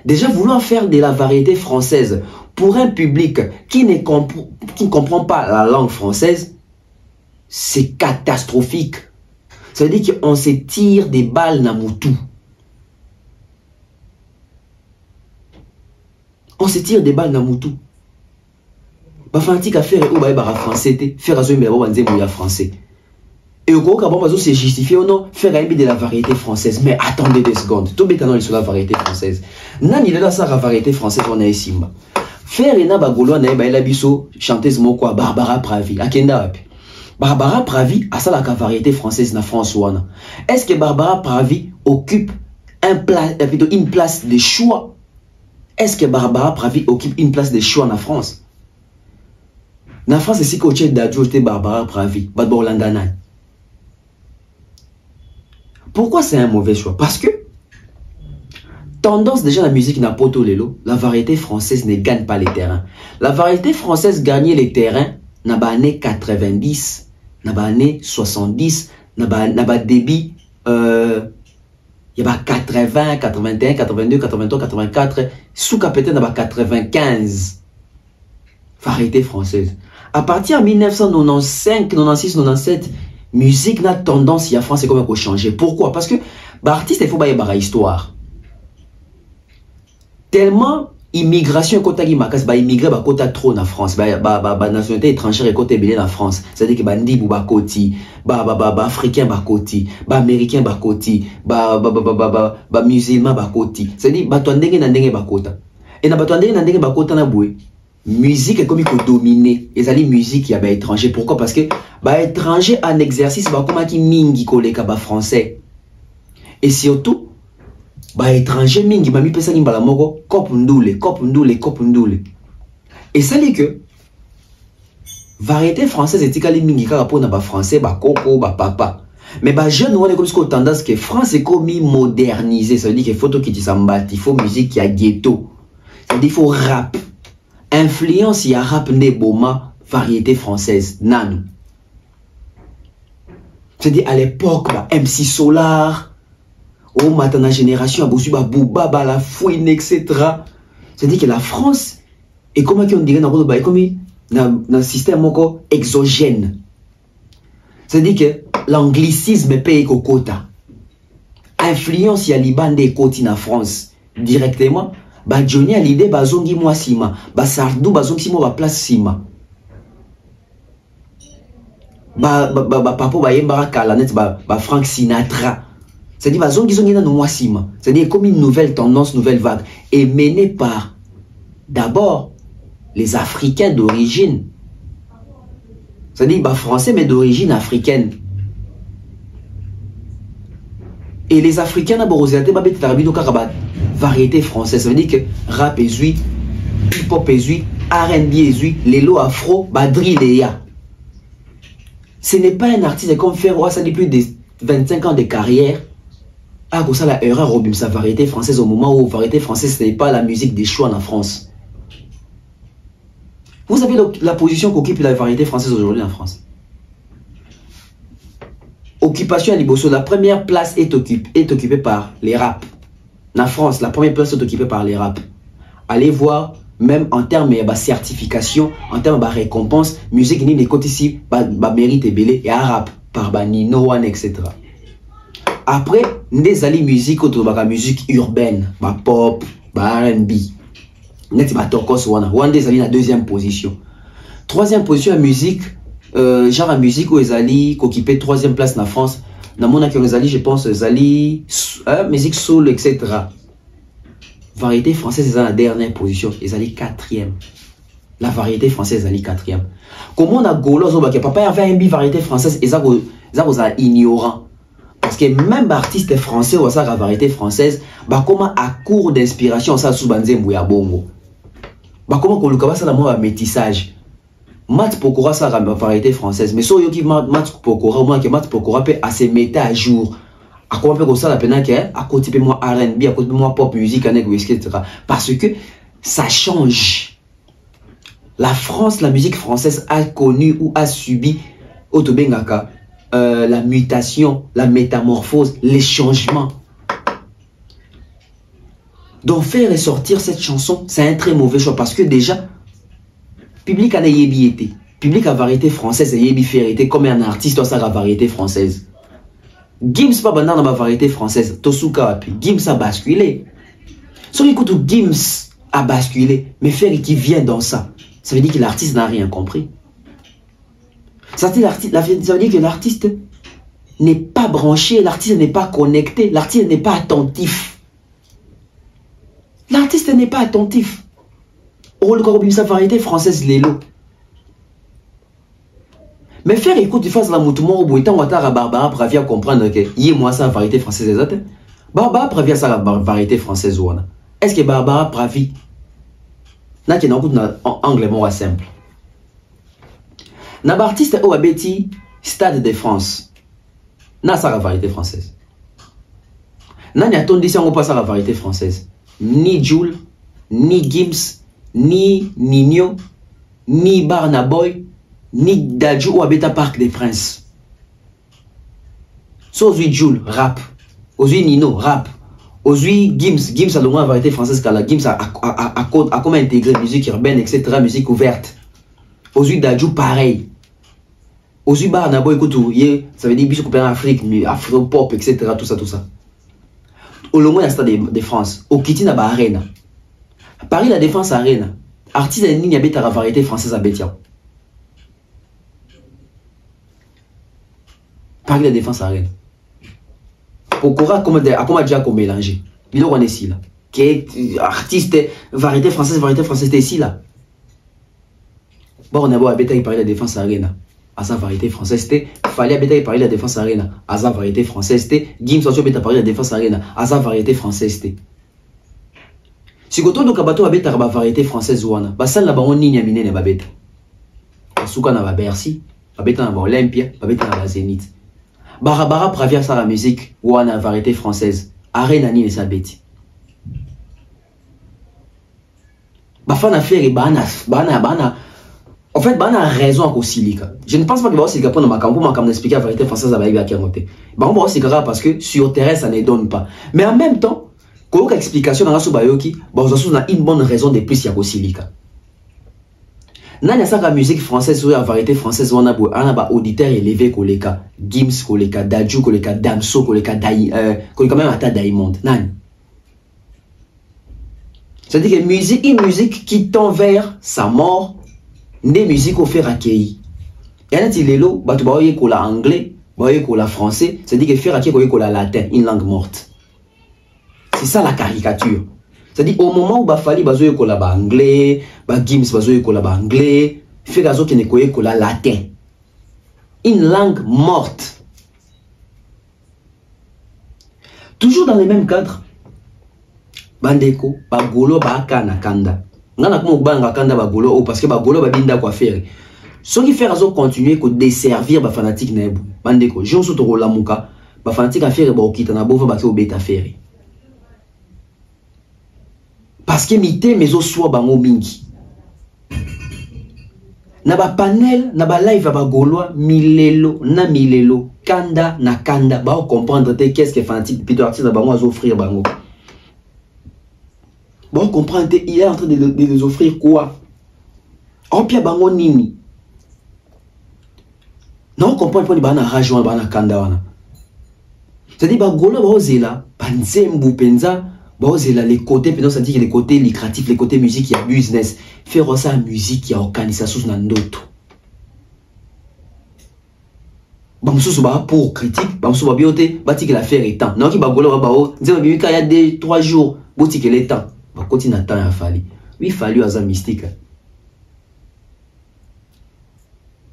Déjà, vouloir faire de la variété française pour un public qui ne comprend pas la langue française, c'est catastrophique. Ça veut dire qu'on se tire des balles dans Moutou. On se tire des balles dans Moutou. Bafantique à faire ou bah français, faire à français. Et au gros, quand c'est justifié ou non, faire de la variété française. Mais attendez 2 secondes. Tout bêtement sur la variété française. Nani là ça la variété française on a ici. Faire ena bagolo na ba biso chanteuse moko Barbara Pravi. Akenda wapi? Barbara Pravi a ça la variété française na France wana. Est-ce que Barbara Pravi occupe une place de choix? Est-ce que Barbara Pravi occupe une place de choix en France? Na France c'est que au d'adjoint Barbara Pravi, Badbo Landana. Pourquoi c'est un mauvais choix? Parce que tendance déjà la musique n'a pas tout l'élo, la variété française ne gagne pas les terrains. La variété française gagnait les terrains dans les années 90, dans les années 70, dans les débit il y a 80, 81, 82, 83, 84, sous peut-être dans 95. Variété française. À partir de 1995, 96, 97, musique n'a tendance à France comme à changer. Pourquoi? Parce que l'artiste il faut pas y avoir histoire. Tellement immigration côté makas ba immigrer ba côté trop en France ba nationalité étrangère côté belé en France, c'est-à-dire que ba ndibu ba koti ba africain ba koti ba américain ba koti ba musulman ba koti, c'est-à-dire ba to ndenge na ndenge ba kota et na ba to ndenge na ndenge ba kota na boué musique est comme il faut dominer et ça dit musique il y a ba étranger. Pourquoi? Parce que ba étranger en exercice ba comme qui mingi koleka ba français et surtout ba étranger mingi mami pesa ni mbala moko kopundule et ça dit que variété française etikali mingi kaka pona ba français ba koko ba papa mais ba jeune on est comme ce tendance que France est comme modernisé. Ça veut dire qu'il faut qui s'embatti, il faut musique qui a ghetto, ça veut dire il faut rap influence il y a rap né boma variété française nano. C'est-à-dire à l'époque ba MC Solar. Oh, maintenant, génération, a Bouba, la fouine, etc. C'est-à-dire que la France est comme on dirait dans un système exogène. C'est-à-dire que l'anglicisme paye au quota. Influence ya Liban des côtes en France. Directement, ba Johnny a l'idée, ba zongi moi sima, ba Sardou, ba zongi moi place sima. Ba papo ba yembara kalanet, ba Frank Sinatra. C'est-à-dire c'est-à-dire comme une nouvelle tendance, nouvelle vague, est menée par d'abord les Africains d'origine. C'est-à-dire français mais d'origine africaine. Et les Africains d'abord variété française. Ça veut dire que rap est zui, hip-hop est zui, R&B est zui, les lots afro, badri léa. Ce n'est pas un artiste comme faire ça dit plus de 25 ans de carrière. Ah, comme ça, la erreur au sa variété française au moment où variété française, ce n'est pas la musique des choix en France. Vous avez la position qu'occupe la variété française aujourd'hui en France. Occupation à Liboso, la première place est occupée par les rap. En France, la première place est occupée par les rap. Allez voir, même en termes de certification, en termes de récompense, musique ni les côtés ici, mérite et belé et rap par Nino One, etc. Après, nous allons musique autour de la musique urbaine, pop, R&B. Nous allons la deuxième position. Troisième position, la musique, genre la musique où ils allaient occuper troisième place en France. Dans mon accueil, je pense, ils allaient musique soul, etc. Variété française, ils ont la dernière position. Ils allaient quatrième. La variété française, ils allaient quatrième. Comment on a gaulois, papa avait une variété française, ils ont ignorant. Parce que même artiste français ou la variété française, comment à court d'inspiration, ça sous banzé mbouya bongo. Comment qu'on le ça la métissage. Mat Pokora ça la variété française, mais so yoki Mat Pokora au moins que Mat Pokora peut à se mettre à jour. À quoi peut ça la peine que à côté de moi R&B, à côté de moi pop musique, etc. Parce que ça change. La France, la musique française a connu ou a subi Otobengaka. La mutation, la métamorphose, les changements. Donc faire ressortir cette chanson, c'est un très mauvais choix parce que déjà, public a yebi été, public a variété française et yebi faire été comme un artiste dans sa variété française. Gims pas dans ma variété française, Tosuka Gims a basculé. Sur écoute où Gims a basculé, mais faire qui vient dans ça, ça veut dire que l'artiste n'a rien compris. Ça veut dire que l'artiste n'est pas branché, l'artiste n'est pas connecté, l'artiste n'est pas attentif. L'artiste n'est pas attentif. Oh, le sa variété française, l'élo. Mais faire écoute, tu fasses la moutouma au bout, tant que Barbara Pravia comprendre que y est moi sa variété française exacte. Barbara Pravia sa variété française ou est-ce que Barbara Pravi n'a qu'un angle moins simple. N'a artiste au abeti Stade de France. N'a sa variété française. N'a n'y a ton on passe à la variété française. Ni Jules, ni Gims, ni Nino, ni Barnaboy, ni Dadju ou abeta Parc des Princes. So aujourd'hui Jules rap, aujourd'hui Nino rap, aujourd'hui Gims a le moins variété française car la Gims a comment intégrer musique urbaine, etc., musique ouverte. Aujourd'hui Dadju pareil. Aujourd'hui Barnaboy écoute ça veut dire bisous en Afrique, afro-pop, etc., tout ça. Au moins à Stade de France, au Kitty na Arena. Paris la Défense Arena. Artiste en ligne habite à la variété française à Bétia. Paris la Défense Arena. Pourquoi comment déjà qu'on mélanger. Il on est ici là. Qui est artiste variété française ici là. Bon on a beau habiter à Paris la Défense Arena. À sa variété française, il fallait habiter à Paris la Défense Arena. À sa variété française, Gims aussi habite à Paris la Défense Arena. À sa variété française, si vous avez habité à la variété française, vous avez on n'y a miné ne babeta. Souka na Bercy, habite à Olympia, habite à Zénith. Barabara Pravia sa la musique, ou à la variété française. Arena ni ne s'habite. Bafana faire bana. En fait, on a raison à Silika. Je ne pense pas que c'est pour expliquer la vérité française à Baïba Kiamote. C'est grave parce que sur terrain, ça ne donne pas. Mais en même temps, quand on explication dans la Sobayoki, on a une bonne raison de plus à Silika. Dans la musique française, sur la variété française, on a un auditeur élevé comme les cas Gims, comme les cas Dadju, comme les cas Damso, comme les cas même Ata Diamond. C'est-à-dire que une musique qui tend vers sa mort, des musiques au faire accueillir. Et là, il est là, tu vas voir anglais, français, c'est-à-dire que faire accueillir la latin, une langue morte. C'est ça la caricature. C'est-à-dire au moment où il fallait que anglais, Gims que anglais, faire que la latin. Une langue morte. Toujours dans le même cadre. Bandeko, bagolo, bakana, kanda. Parce que bagolo babinda quoi faire. Ce qui fait continuer que desservir ba fanatique nebu. Bandeko, Jean Sotoro Lamuka, bafantique affaire ba okita na bova ba ke obeta affaire parce que mité mezo soit bango mingi na ba panel na ba live ba golwa milelo na milelo kanda na kanda ba comprendre qu'est-ce que fanatique plutôt artiste ba moi offrir bango bon comprendre il est en train de les offrir quoi en pia bango nini non comprendre pour bana rajon bana kanda wana c'est-à-dire ba golwa ba ozela banzembu penza ba ozela les côtés pendant ça dit que les côtés lucratifs les côtés musique il y a business faire ça musique il y a organisation na ndoto bamususu ba pour critique bamususu ba biote batiki l'affaire est temps non qui ba golwa ba o nzema bimika il y a 3 jours botiki le temps ba koti na temps ya fali oui fali aza mystique.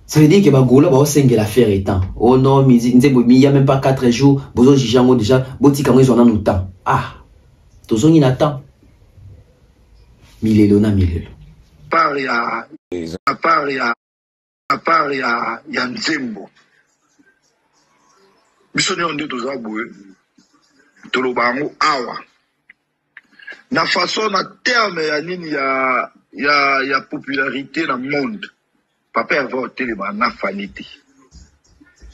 Ça veut dire que Bagola va aussi l'affaire est temps. Oh non, il n'y a même pas 4 jours. Bozo Jijango déjà, Boti Kamwe on a nous temps. Ah, tous on y attend. Milelo na milelo. À part il y a Nzembo. Bisoni on dit tous à boué. Tolobango awa. Na façon na terme ya nini ya popularité dans le monde. Papa avait voté les banana fanité.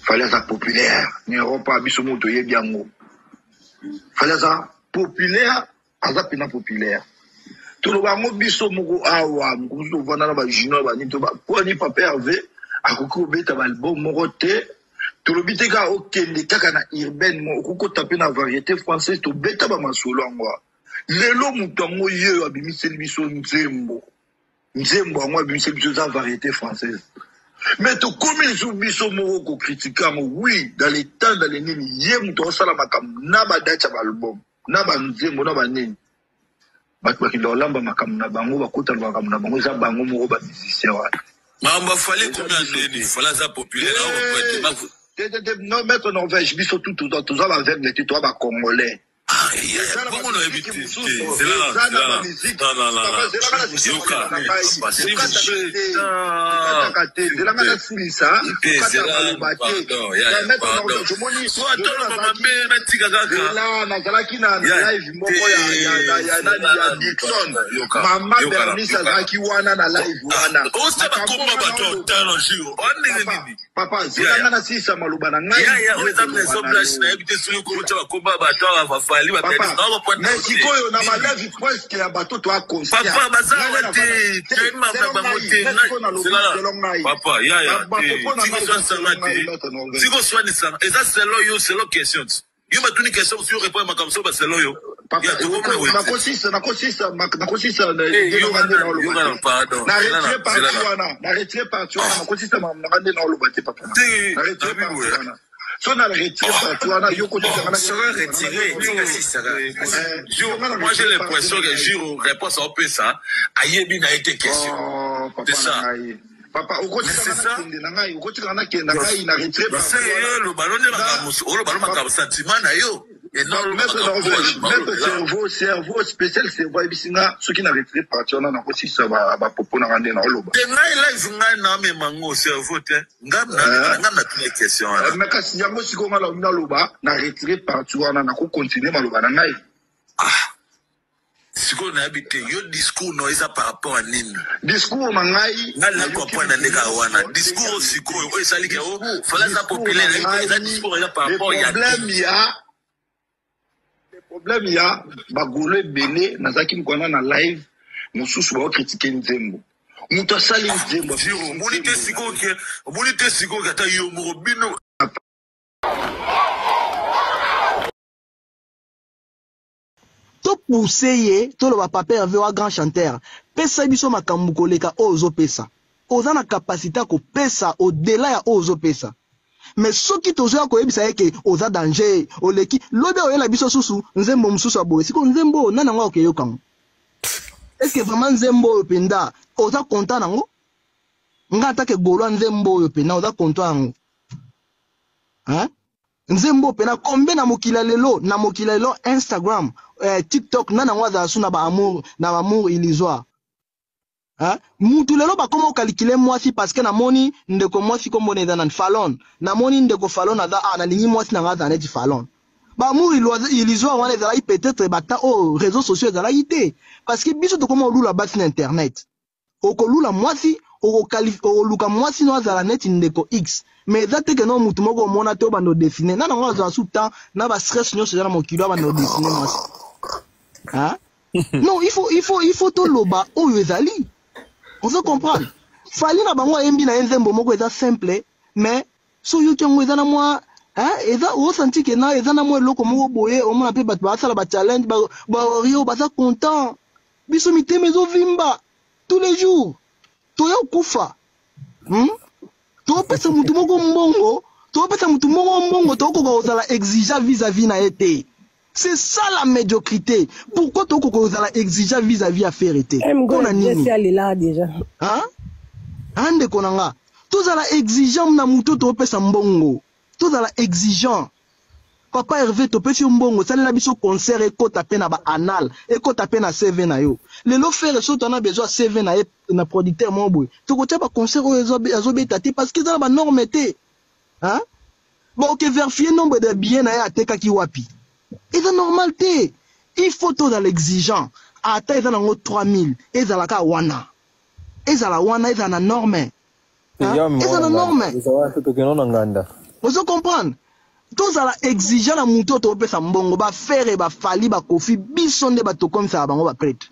Fallait ça populaire. N'ayons pas biso moto ye biango. Fallait ça populaire, azapina populaire. Tout le bango biso moko awa, moko vana ba junior ba nito ba. Quoi ni papa avait akoko beta ba album moroté. Tout le biteka okende kaka na urbaine mo okoko taper na variété française to beta ba masolo ngwa. Lelo muto ngo ye abimiseli biso Nzembo. Nzembo moi bimiseli biso za variété française. Mais to comme les biso moko critiquer oui dans les temps dans les nini ye muto sala makam na ba dacha ba album na ba Nzembo na ba nini. Batu bakindo lamba makam na bango bakota makam na bango za bango moko ba musicien wa. Mamba fallait combien de fallait ça populaire non mettre Norvège biso tout la veine les toi ba congolais. Comment on a évité? C'est là. Mais si on a malade presque à bateau toi conscient. Papa bazar te tellement papa ya si vous soignez ça et ça c'est là c'est la question yo ba tuni question sur répondre comme ça c'est là yo ya to na consiste pardon na retire partout na consiste na ngande na lobate papa na retire partout. Si on a retiré partout, on a retiré. Moi j'ai l'impression que Giro réponse au peu ça. Ayebi n'a été question. C'est ça. Papa, c'est ça. Le ballon de la ballon sentiment yo. Et non, le cerveau spécial, cerveau ibisinga, ceux qui n'arrêtent pas partir, on a aussi ça va proposer un rendez-vous dans l'eau. Cerveau, mais question. Mais si yango si qu'on a la loba, na retiré partout, on a continuer ma loba na si qu'on a habité, yo discours non isa par rapport à nini. Discours mangai. Nala kwa point na ndeka wana. Discours siko, o esali ke o, fala sa populaire, isa discours isa par rapport ya. Le problème il y a bagole belé nazaki mkwana na live mususu ba critiquer Nzembo. Muto sali Nzembo. Bonite siko kata yo mobino. To pousseye to le papa Hervé wa grand chanteur. Pesa biso makambu koleka ozo pesa. Oza na capacité ko pesa au-delà ya ozo pesa. Mais ce qui tozo ko yebisa ke oza danger oleki lobe oyela biso susu Nzembo mususu aboye siko Nzembo nana ngwa okeyo kango. Est-ce que vraiment Nzembo penda oza content nango? Nga atake golwa Nzembo penda oza content nango. Hein? Nzembo pena combien na mokila lelo Instagram TikTok nana ngwa za su na ba amour illusoire. Hein? Mutu lelo ba comment calculer moi si parce que na moni ndeko moi si comme on est dans Fallon. Na moni ndeko Fallon ada na lingi moi si na ngata net Fallon. Ba mouri illusoire wana ezala peut-être bata au réseaux sociaux ezala ité parce que biso to comment lula bas sur internet. Okolula moi si okoluka moi si no azala net ndeko X. Mais date que non mutu moko mona to bando dessiner. Na ngo azala sous temps na ba stress nyo sezala mokilo bando dessiner moi si. Hein? Non, il faut tout loba ou ezali. On se comprend. Fali na bango embi na enzembo moko eza simple, mais so yo kyango eza na moi, hein, eza o senti que na eza na moi loko moko boye, o mona pe bat ba sala ba challenge ba rio ba za content. Biso miteme zo vimba tous les jours. To yo kufa. To pesa mutu moko mbongo, to ko za la exigeant vis-à-vis na été. C'est ça la médiocrité. Pourquoi tu as exigeant vis-à-vis à faire été? On a là déjà. Hein? Ande konanga. Tu as exigeant na muto to pesa mbongo. Tu as exigeant. Papa Hervé to pesa mbongo. Ça na biso concert et ko taper na ba anal et ko taper na CV na yo. Le lo faire so on a besoin CV na producteur mo boy. Tu ko tia ba concert o ezo betati parce que ça ba norme té. Hein? Bon OK vérifier nombre de biens na ya teka ki wapi. Et c'est normal, il faut tout dans l'exigeant. À ta, il y a 3000. Et ça la wana. Et ça la wana, et ça la norme. Et ça la norme. Vous comprenez? Tout ça la exigeant la mouton, tu peux faire mbongo, ba faire, ba fali, ba kofi, bisonde, ba to comme ça, ba ba prête.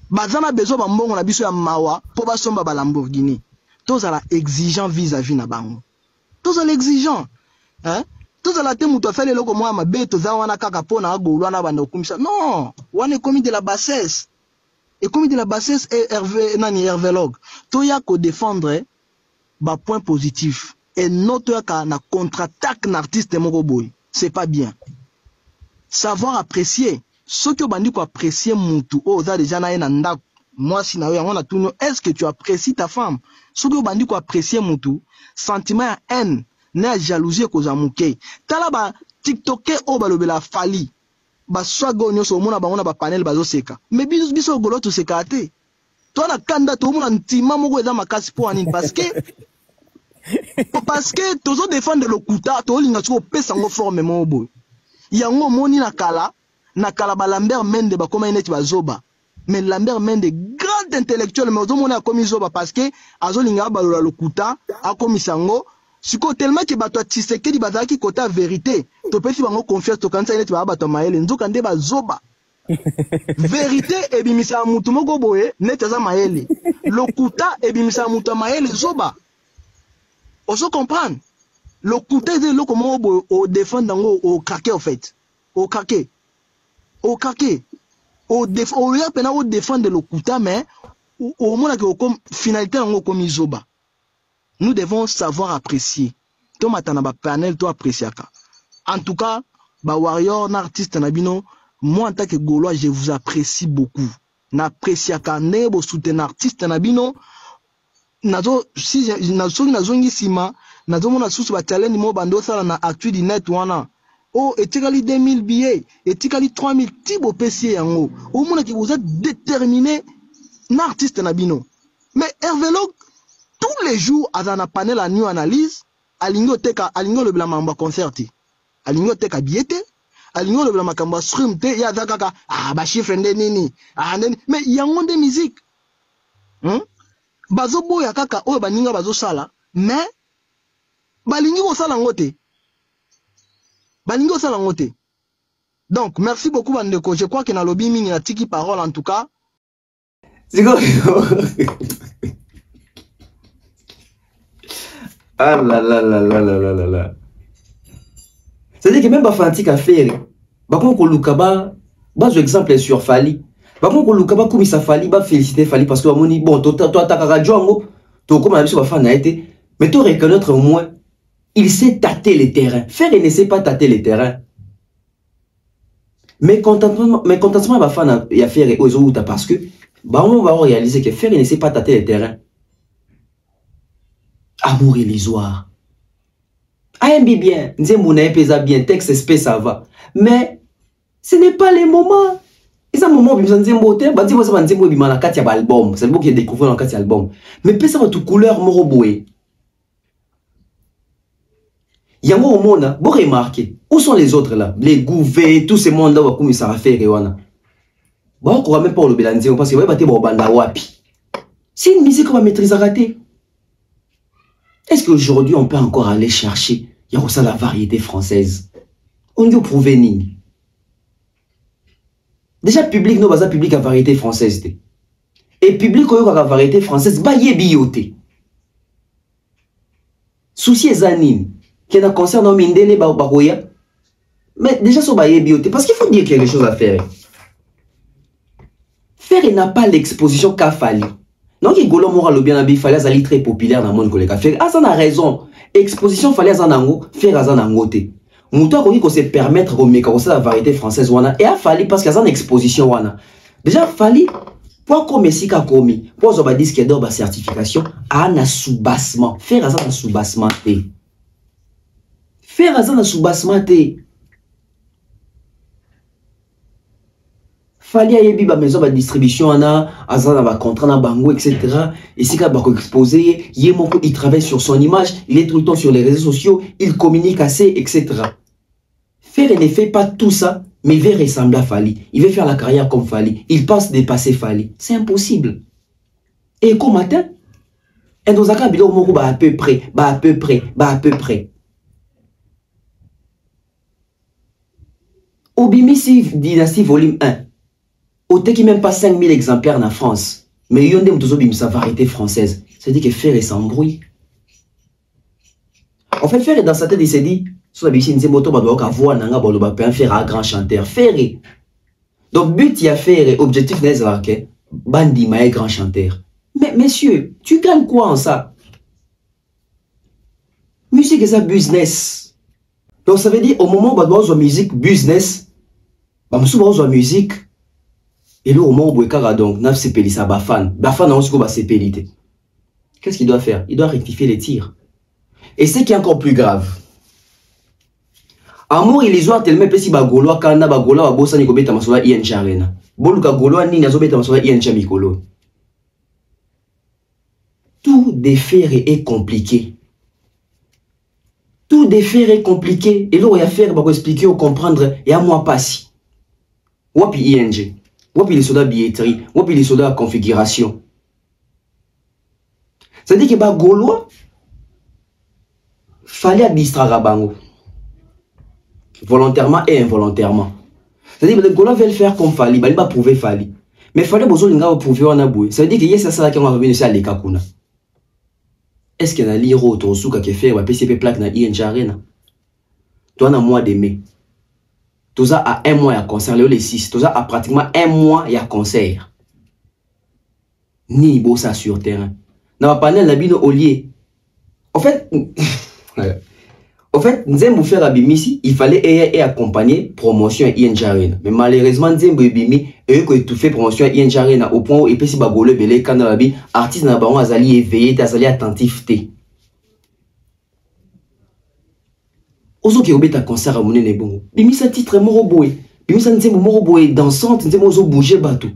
Bazana besoin ba mbongo na biso ya mawa, pour ba somba ba Lamborghini. Tout ça la exigeant vis-à-vis na bango. Tout ça l'exigeant. Hein? Tout ça la te muto fait le loko moi ma beto za wana kaka pona agolwa na bando kumisa. Non, wana commis de la bassesse. Et commis de la bassesse et Hervé Log. To ya ko défendre ba point positif et notre ka na contre-attaque n'artiste moko boy. C'est pas bien. Savoir apprécier ce que bandi ko apprécier mutu o za déjà na ena nda moi si na yo on a tout est-ce que tu apprécies ta femme? Ce que bandi ko apprécier mutu sentiment haine na jalousie ko zamuke tala ba tiktoker o balobela fali ba swago nyoso mona ba ba panel bazo seka mais biso golo to seka te to na kanda to mona ntima moko eza makasi po anine parce que tozo défendre le kuta to linga tso pesa ngo forme mo boy yango moni na kala ba Lambert Mende ba koma ineti bazoba mais Lambert Mende grand intellectuel mais ozo mona komi zoba parce que azo linga ba le kuta a komi sango. Siko tellement que bato Tshisekedi bazaki kota vérité to pesi bango confiance to kanisa ineti ba bato maele nzoka nde bazoba vérité ebimisa mutu moko boye neti za maele lokuta ebimisa mutu maele zoba oso comprendre lokuta eze loko moko boye o défendre ngo o craquer en fait o craquer o ya pena o défendre lokuta mais au mona que comme finalité ngo comme zoba. Nous devons savoir apprécier. Toi, matana ba panel, toi apprécier. En tout cas, ba warrior, artiste nabino, moi en tant que Gaulois, je vous apprécie beaucoup. N'apprécie ka nebo soutenir artiste nabino. Nazo si nazo ngisima, nazo mona susu ba challenge mo bando sala na actu di net wana. Oh, etikali 2000 billets, etikali 3000 tibo pesier yango. Au mona ki vous êtes déterminé na artiste nabino. Mais Hervé Log tous les jours, à un panel à new analyse, à l'ingoteka, à l'ingol le blamamba concerti, à l'ingoteka biete, à l'ingol le blamamba stream te, ya zakaka, ah, ba chiffre nini, ah, mais il y a un monde de musique. Bazo boya kaka, oh, baninga bazo sala, mais, balingi au sala ngote. Balingi au sala ngote. Donc, merci beaucoup, Bandeko. Je crois qu'il y a lobby mini, a tiki parole en tout cas. C'est quoi? Ah là là là là là là là là. C'est-à-dire que même Bafantik a fait. Bakon Kolukaba, bas exemple sur Fali. Bakon Kolukaba comme ça Fali, ba féliciter Fali parce que Amoni, bon, toi ta radio, toi comme Amisi Bafan a été, mais toi reconnaître au moins, il sait tâter les terrains. Faire il ne sait pas tâter les terrains. Mais contentement Bafan a fait aux autres parce que, bah on va réaliser que faire il ne sait pas tâter les terrains. Amour illusoire. AMB bien, Nzembouna pesa bien, texte espèce ça va. Mais ce n'est pas les moments. Et ça moment bimisa nzembo te, ba nzembo ça ba nzembo bimana kati ya album, c'est le mot qui est découvert dans kati ya album. Mais pesa ba tout couleur moro boé. Yango au monde, vous remarquez, où sont les autres là? Les gouvets, tous ces mondes là, comme ça va faire, Ewana. Bon, on ne même pas le bélanzer, parce que vous avez un banda wapi. C'est une musique qu'on va maîtriser à rater. Est-ce qu'aujourd'hui, on peut encore aller chercher, il y a aussi la variété française? On veut prouver ni. Déjà, public, nous, basa public à variété française. Et public, on a la variété française, bah, y est bioté. Souci est anine. Qui n'a concerne Mindele Baroya. Mais déjà, ça va bioté. Parce qu'il faut dire qu'il y a des choses à faire. Faire, il n'a pas l'exposition qu'a fallu. Donc, il y a le bien fallait aller très populaire dans le monde. Faire, ah, ça a raison. Exposition fallait faire à Zanangote. Mouton qu'on se permettre de mettre la variété française et a fallu parce qu'il y a une exposition déjà fallu pour comme si qu'a commis pour ça dire qu'il y a certification à un sous-bassement faire à ça un sous-bassement faire à ça un sous-bassement fallait y avoir une maison de distribution à un contrat na bango etc. et si qu'a exposé il travaille sur son image, il est tout le temps sur les réseaux sociaux, il communique assez etc. Faire ne fait pas tout ça, mais il veut ressembler à Fali. Il veut faire la carrière comme Fali. Il pense dépasser Fali. C'est impossible. Et comme matin, et dans un cas, il y a à peu près. Obimisi Dynastie volume 1. Au qui même pas 5000 exemplaires en France. Mais il y a une variété française. C'est-à-dire que faire s'embrouille. En fait, faire dans sa tête, il s'est dit, sur la faire un grand chanteur. Faire. Donc, but, il y a faire, objectif, c'est Bandi, ma grand chanteur. Mais, messieurs, tu gagnes quoi en ça? Musique, c'est un business. Donc, ça veut dire, au moment où on a musique, business, on a musique, et là, au moment où on a donc, on a sepeli ça, Bafan. Bafan, on a sepeli. Qu'est-ce qu'il doit faire? Il doit rectifier les tirs. Et ce qui est encore plus grave, amour il les a tellement pesi bagolo kana bagolo babosa ni kobeta masola INJ Arena. Boluka golo ni nazobeta masola INJ mikolo. Tout déféré est compliqué. Tout déféré est compliqué. Et là, il y a faire pour expliquer ou comprendre et à moi passi. Wapi INJ, wapi les soldats billetterie, wapi les soldats configuration. C'est-à-dire que bagolo fallait distraire à bango. Volontairement et involontairement. C'est-à-dire que les Gaulois veulent faire comme Fali, ils vont prouver Fali. Mais Fali, ils vont prouver en aboué. Ça veut dire que c'est ça qui va revenir à l'Ekakuna. Est-ce qu'il y a un liro autour de qui fait un PCP plaque dans INJ Arena? Toi, dans mois de mai. Tout ça à un mois à concert, les 6. Tout ça à pratiquement un mois à concert. Ni beau ça sur terrain. Dans le panel, la bino au lieu. En fait, Nzembo faire Abimisi, il fallait accompagner promotion à INJ Arena. Mais malheureusement, Nzembo Abimi, et que tout fait promotion à INJ Arena au point où il peut si bagole belé quand Abi artiste na baron azali éveillé, azali attentif té. Ozo qui obéit à concert à monnaie bon. Bimisa titre moroboé. Bimisa Nzembo moroboé dansante, Nzembo ozo bouger bateau.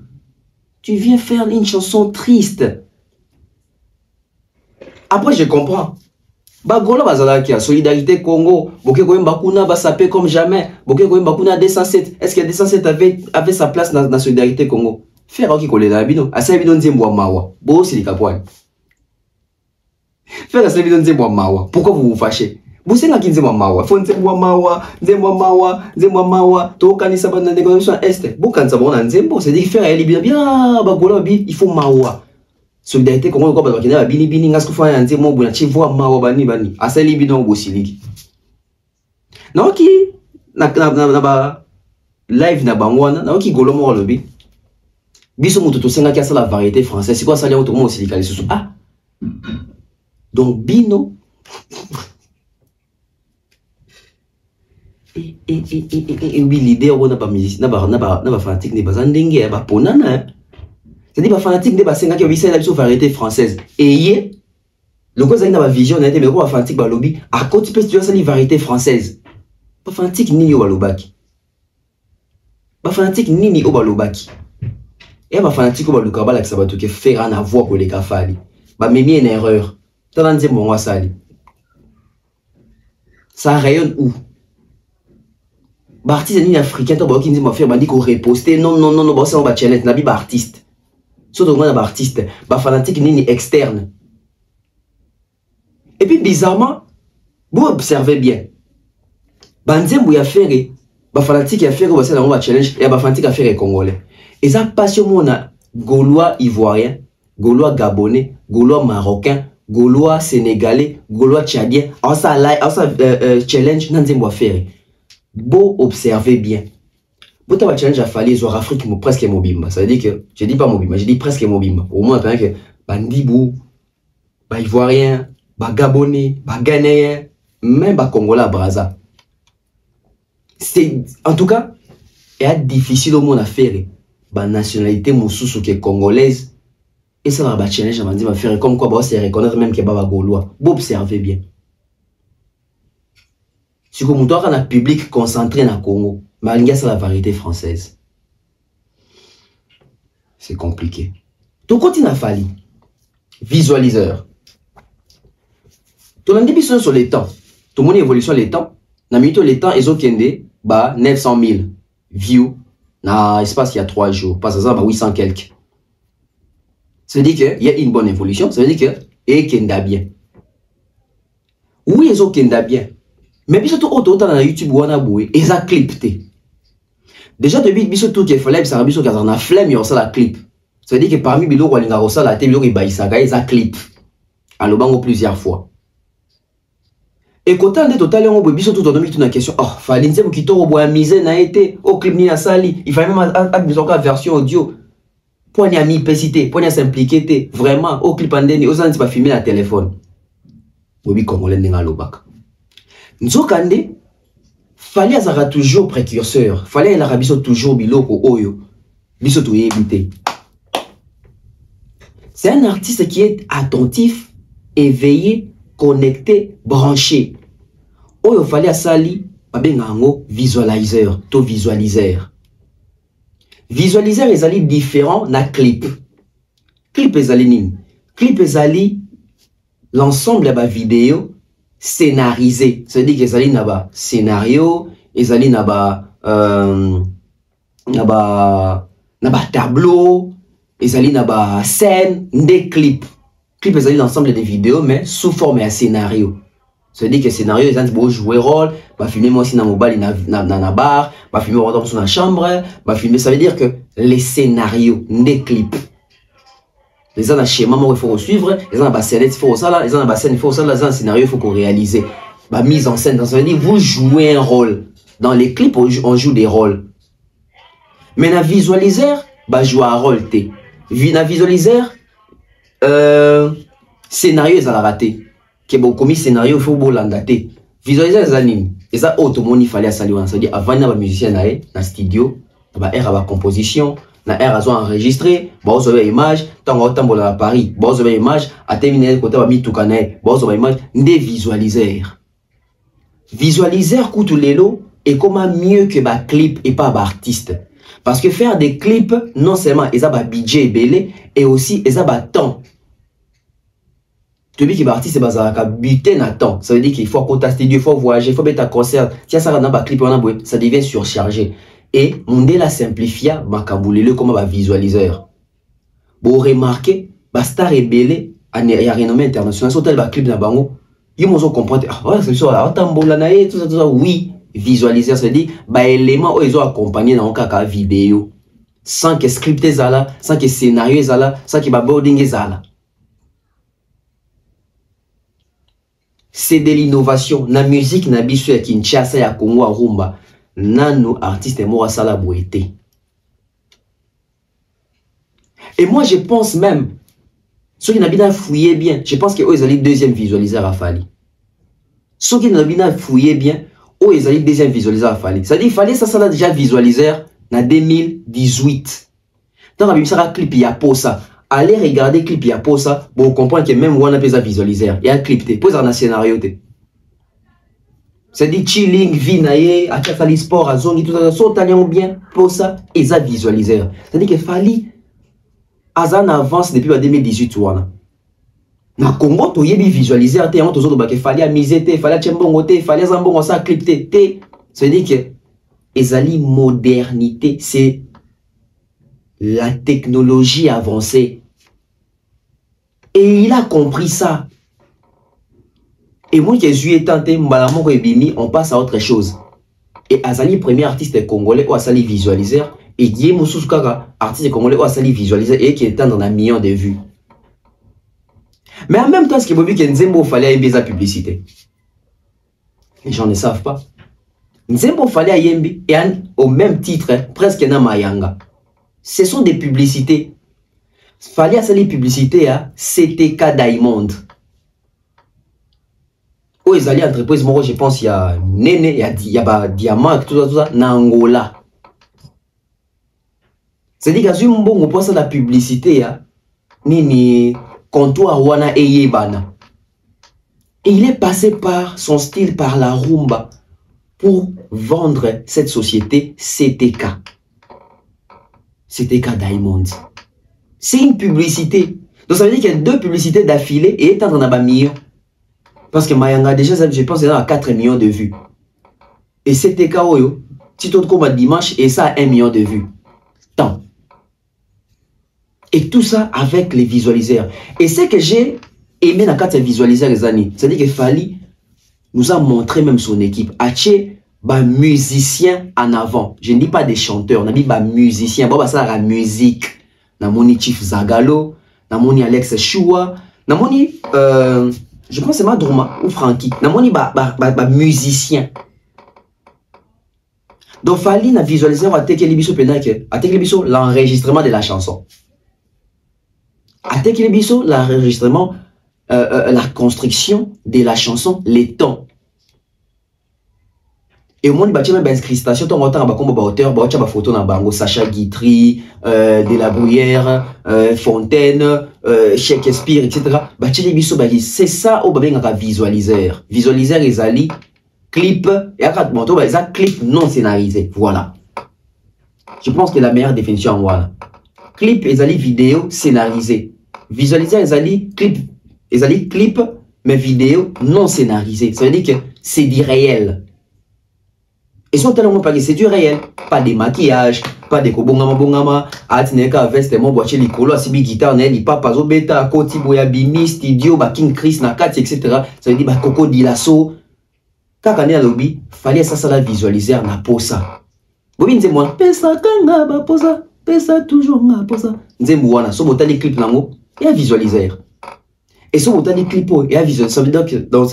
Tu viens faire une chanson triste. Après je comprends. Bagolo bazala qui a Solidarité Congo, Boké Koyen Bakuna va saper comme jamais, Boké Koyen Bakuna 207. Est-ce que 207 avait sa place dans la Solidarité Congo? Faire qui colle la bino, assez bidon Nzembo Mawa, Bo c'est les capouanes. Faire assez bidon Nzembo Mawa, pourquoi vous vous fâchez? Vous savez qui Nzembo Mawa, faut Nzembo Mawa, Tokani Saban dans la négociation Est, Bokan Sabon Nzembo, c'est dire faire elle bien, Bagolo il faut Mawa. Solidarité Congo ko ba kina bini bini ngasko fa yanze mo buna chivo mawa bani asali bidon bosiliki na oki na ba live na bangwana na oki golo mo lobi biso mutu to senga kia la variété française c'est quoi ça les autres mo osilika les sous ah donc bino et oui l'idée on a pas musique na ba fanatique ne bazandenge ba ponana. C'est-à-dire que les fanatiques de Bassenga qui ont visé la variété française. Et le quoi ça n'a pas vision, mais quoi fanatique ba lobby à côté tu peux la variété française. Pas fanatique ni yo lobaki. fanatique nini obalobaki. Et ba fanatique obaluka ba la sabato ke faire en avoir pour les kafali. Ba memi une erreur. Tant nze mo sali. Ça rayonne où? Ba artiste ni africain to ba ki nzima faire bandi ko reposter non ba ça on ba challenge na bi ba artiste. Surtout ba artiste, ba fanatique nini externe. Et puis bizarrement, vous observez bien. Banzembo ya faire ba fanatique ya faire ba ça on ba challenge et ba fanatique ya faire congolais. Et ça passion mona Gaulois ivoirien, Gaulois gabonais, Gaulois marocain, Gaulois sénégalais, Gaulois tchadien. En ça challenge nanzembo faire. Beau observer bien. Beau ta challenge a fallu sur Afrique presque mobimba. Ça veut dire que je dis pas mobimba, je dis presque mobimba. Au moins tant que bandibou, ba ivoirien, ba gabonais, ba ghanéen, même ba congolais Brazza. C'est en tout cas est difficile au monde à faire. Ba nationalité mosusu qui est congolaise et ça va ba challenge à dire faire comme quoi ba se reconnaître même que ba gaulois. Beau observer bien. Si comme toi on a public concentré na Congo, malgré ça la variété française. C'est compliqué. Tout continue à fallu. Visualiseur. Tout le monde sur les temps. Tout le monde évolution les temps. Na mito les temps ils ont kende ba 900 000 views na espace il y a 3 jours. Pas ça ba 800 quelques. Ça veut dire qu'il y a une bonne évolution. Ça veut dire que et kenda bien. Oui ils ont kenda bien. Mais puis surtout autant dans YouTube wana boy ils a clipté. Déjà depuis biso tout qui fallait ça biso quand on a flemme il y a ça la clip. Ça veut dire que parmi bilo walinga rosa la télé il baïsaga ils a clip. Alors bango plusieurs fois. Et quand on est total on boy biso tout on a mis une question. Oh fallait nzembo kitoro boy misé na été au clip ni na sali. Il fallait même à besoin ka version audio. Pour n'y a mis pesité, pour n'y a s'impliquer vraiment au clip andeni aux ans pas filmer la téléphone. Bobi congolais n'enga lobaka. Nzokande fallait azara toujours précurseur, fallait la rabiso toujours biloko oyo biso to yebité. C'est un artiste qui est attentif, éveillé, connecté, branché. Oyo fallait asali babengango visualizer, to visualiseur. Visualiseur ezali différent na clip. Clip ezali nini? Clip ezali l'ensemble de la vidéo scénarisé. Ça veut dire qu'ils allaient naba scénario, ils allaient naba tableau, ils allaient naba scène, des clips. Clips ils allaient l'ensemble des vidéos mais sous forme de scénario. Ça veut dire que scénario ils allaient jouer rôle, bah filmer moi aussi dans mobile na bar, bah filmer dans la chambre, bah filmer ça veut dire que les scénarios, des clips. Les gens ont un schéma il faut suivre, les gens ont un scénario il faut ça là, les gens ont un scénario il faut ça là, les gens ont un scénario il faut qu'on réalise. Bah mise en scène, ça veut dire vous jouez un rôle. Dans les clips on joue des rôles. Mais dans visualiseur, bah jouer un rôle t. Dans visualiseur, scénario ils ont raté. Que bon commis scénario il faut bon l'andater. Visualiseur ils animent. Et ça automatiquement il fallait saluer, ça veut dire avant d'avoir musicien na studio, bah air à composition. Na air azo enregistré, ba ozo ba image, tango tambola à Paris, ba ozo ba image, a terminé côté ba mi tukane, ba ozo ba image, des visualiseurs. Visualiseur coûte lelo et comment mieux que ba clip et pas ba artiste. Parce que faire des clips non seulement ils a ba budget belé et aussi ils a ba temps. Tu dis que ba artiste bazaka buter na temps, ça veut dire qu'il faut compter studio, il faut voyager, il faut mettre un concert. Tiens ça na ba clip on a ça devient surchargé. Et on la simplifia makamboulele comme un visualiseur. Bon remarquez, ba star est belé, il y a renommé international, sur tel clip na bango, ils m'ont comprendre, ah c'est ça, tambola nae, tout ça, oui, visualiseur, ça veut dire, bah élément où ils ont accompagné dans un cas vidéo, sans que script zala, sans que scénario zala, sans que ba boarding zala. C'est de l'innovation, na musique na biso ya Kinshasa ya Congo à Rumba. Nano artiste mora sala boité. Et moi je pense même ceux qui n'ont pas fouillé bien, je pense que eux ils allaient deuxième visualiseur à Fali. Ceux qui n'ont pas fouillé bien, eux ils allaient deuxième visualiseur à Fali. Ça dit il fallait ça là déjà visualiseur en 2018. Dans la bimsara clip il y a pour ça. Allez regarder clip il y a pour ça pour comprendre que même on a pas visualiseur, il y a un clip té, pose un scénario té. C'est-à-dire chilling, vie naïe, à sport, à zone, tout ça, sont bien pour ça, et ça visualiseur. C'est-à-dire qu'il fallait, Azan avance depuis 2018. Na Congo, tu y visualiser, tu y il fallait miser, il fallait tchembongo, il fallait zambongo, ça clipter. C'est-à-dire que, ezali modernité, c'est la technologie avancée. Et il a compris ça. Et moi qui suis tenté, on passe à autre chose. Et Azali, premier artiste congolais, ou Azali visualiseur, et Guy Moussous Kaka, artiste congolais, ou Azali visualiseur, et qui est dans un million de vues. Mais en même temps, ce qui veut dire que Nzembo fallait aimer sa publicité. Les gens ne savent pas. Nzembo fallait aimer, et au même titre, presque na Mayanga. Ce sont des publicités. Fallait à les publicités à CTK Diamond. Où ils allaient entreprise, moi je pense il y a Néné, il y a Diamant, tout ça, na Angola. C'est-à-dire qu'à un bon on pense à la publicité, Nini, comptoir Wana et Yebana. Et il est passé par son style, par la rumba, pour vendre cette société CTK. CTK Diamond. C'est une publicité. Donc ça veut dire qu'il y a 2 publicités d'affilée et étant dans un million. Parce que Mayanga déjà, je pense, à 4 millions de vues. Et CTK Oyo, si tu comme dimanche, et ça a 1 million de vues. Tant. Et tout ça avec les visualiseurs. Et ce que j'ai aimé dans 4 visualiseurs les années, c'est-à-dire que Fali nous a montré même son équipe. Aché, bah, musicien en avant. Je ne dis pas des chanteurs, on a dit bah, musicien. Bah, ça la musique. Namoni Chief Zagalo, Namoni Alex Choua, Namoni, je pense que c'est Madrouma ou Frankie. Namoni musicien. Donc Fali na visualisé à Tekelibiso Penake, à Tekelibiso l'enregistrement de la chanson. À Tekelibiso l'enregistrement, la construction de la chanson, les temps. Et au moins, il y a une inscription, il y a un auteur, il y a une photo dans Bango, Sacha Guitry, De La Bruyère, Fontaine, Shakespeare, etc. C'est ça où il y a un visualiseur. Visualiseur, il y a un clip, et il y a un clip non scénarisé. Voilà. Je pense que la meilleure définition, voilà. Clip, il y a une vidéo scénarisée. Visualiseur, il y a un clip, mais vidéo non scénarisée. Ça veut dire que c'est du réel. Et sont tellement pas que c'est du réel, pas de maquillage, pas de kobongama, atineka veste mon boîtier likolo, asibi guitare, ne li papa zo beta, koti boya bimi, studio, ba King Chris na kati, etc. Ça veut dire ba Coco Dilasso. Kaka ne alobi, fallait ça la visualiser na posa. Bobi nze moi, pesa kanga ba posa, pesa toujours na posa. Nze mwana, so botali clip nango, et un visualiseur. Et so botali clip et un visualiseur. Ça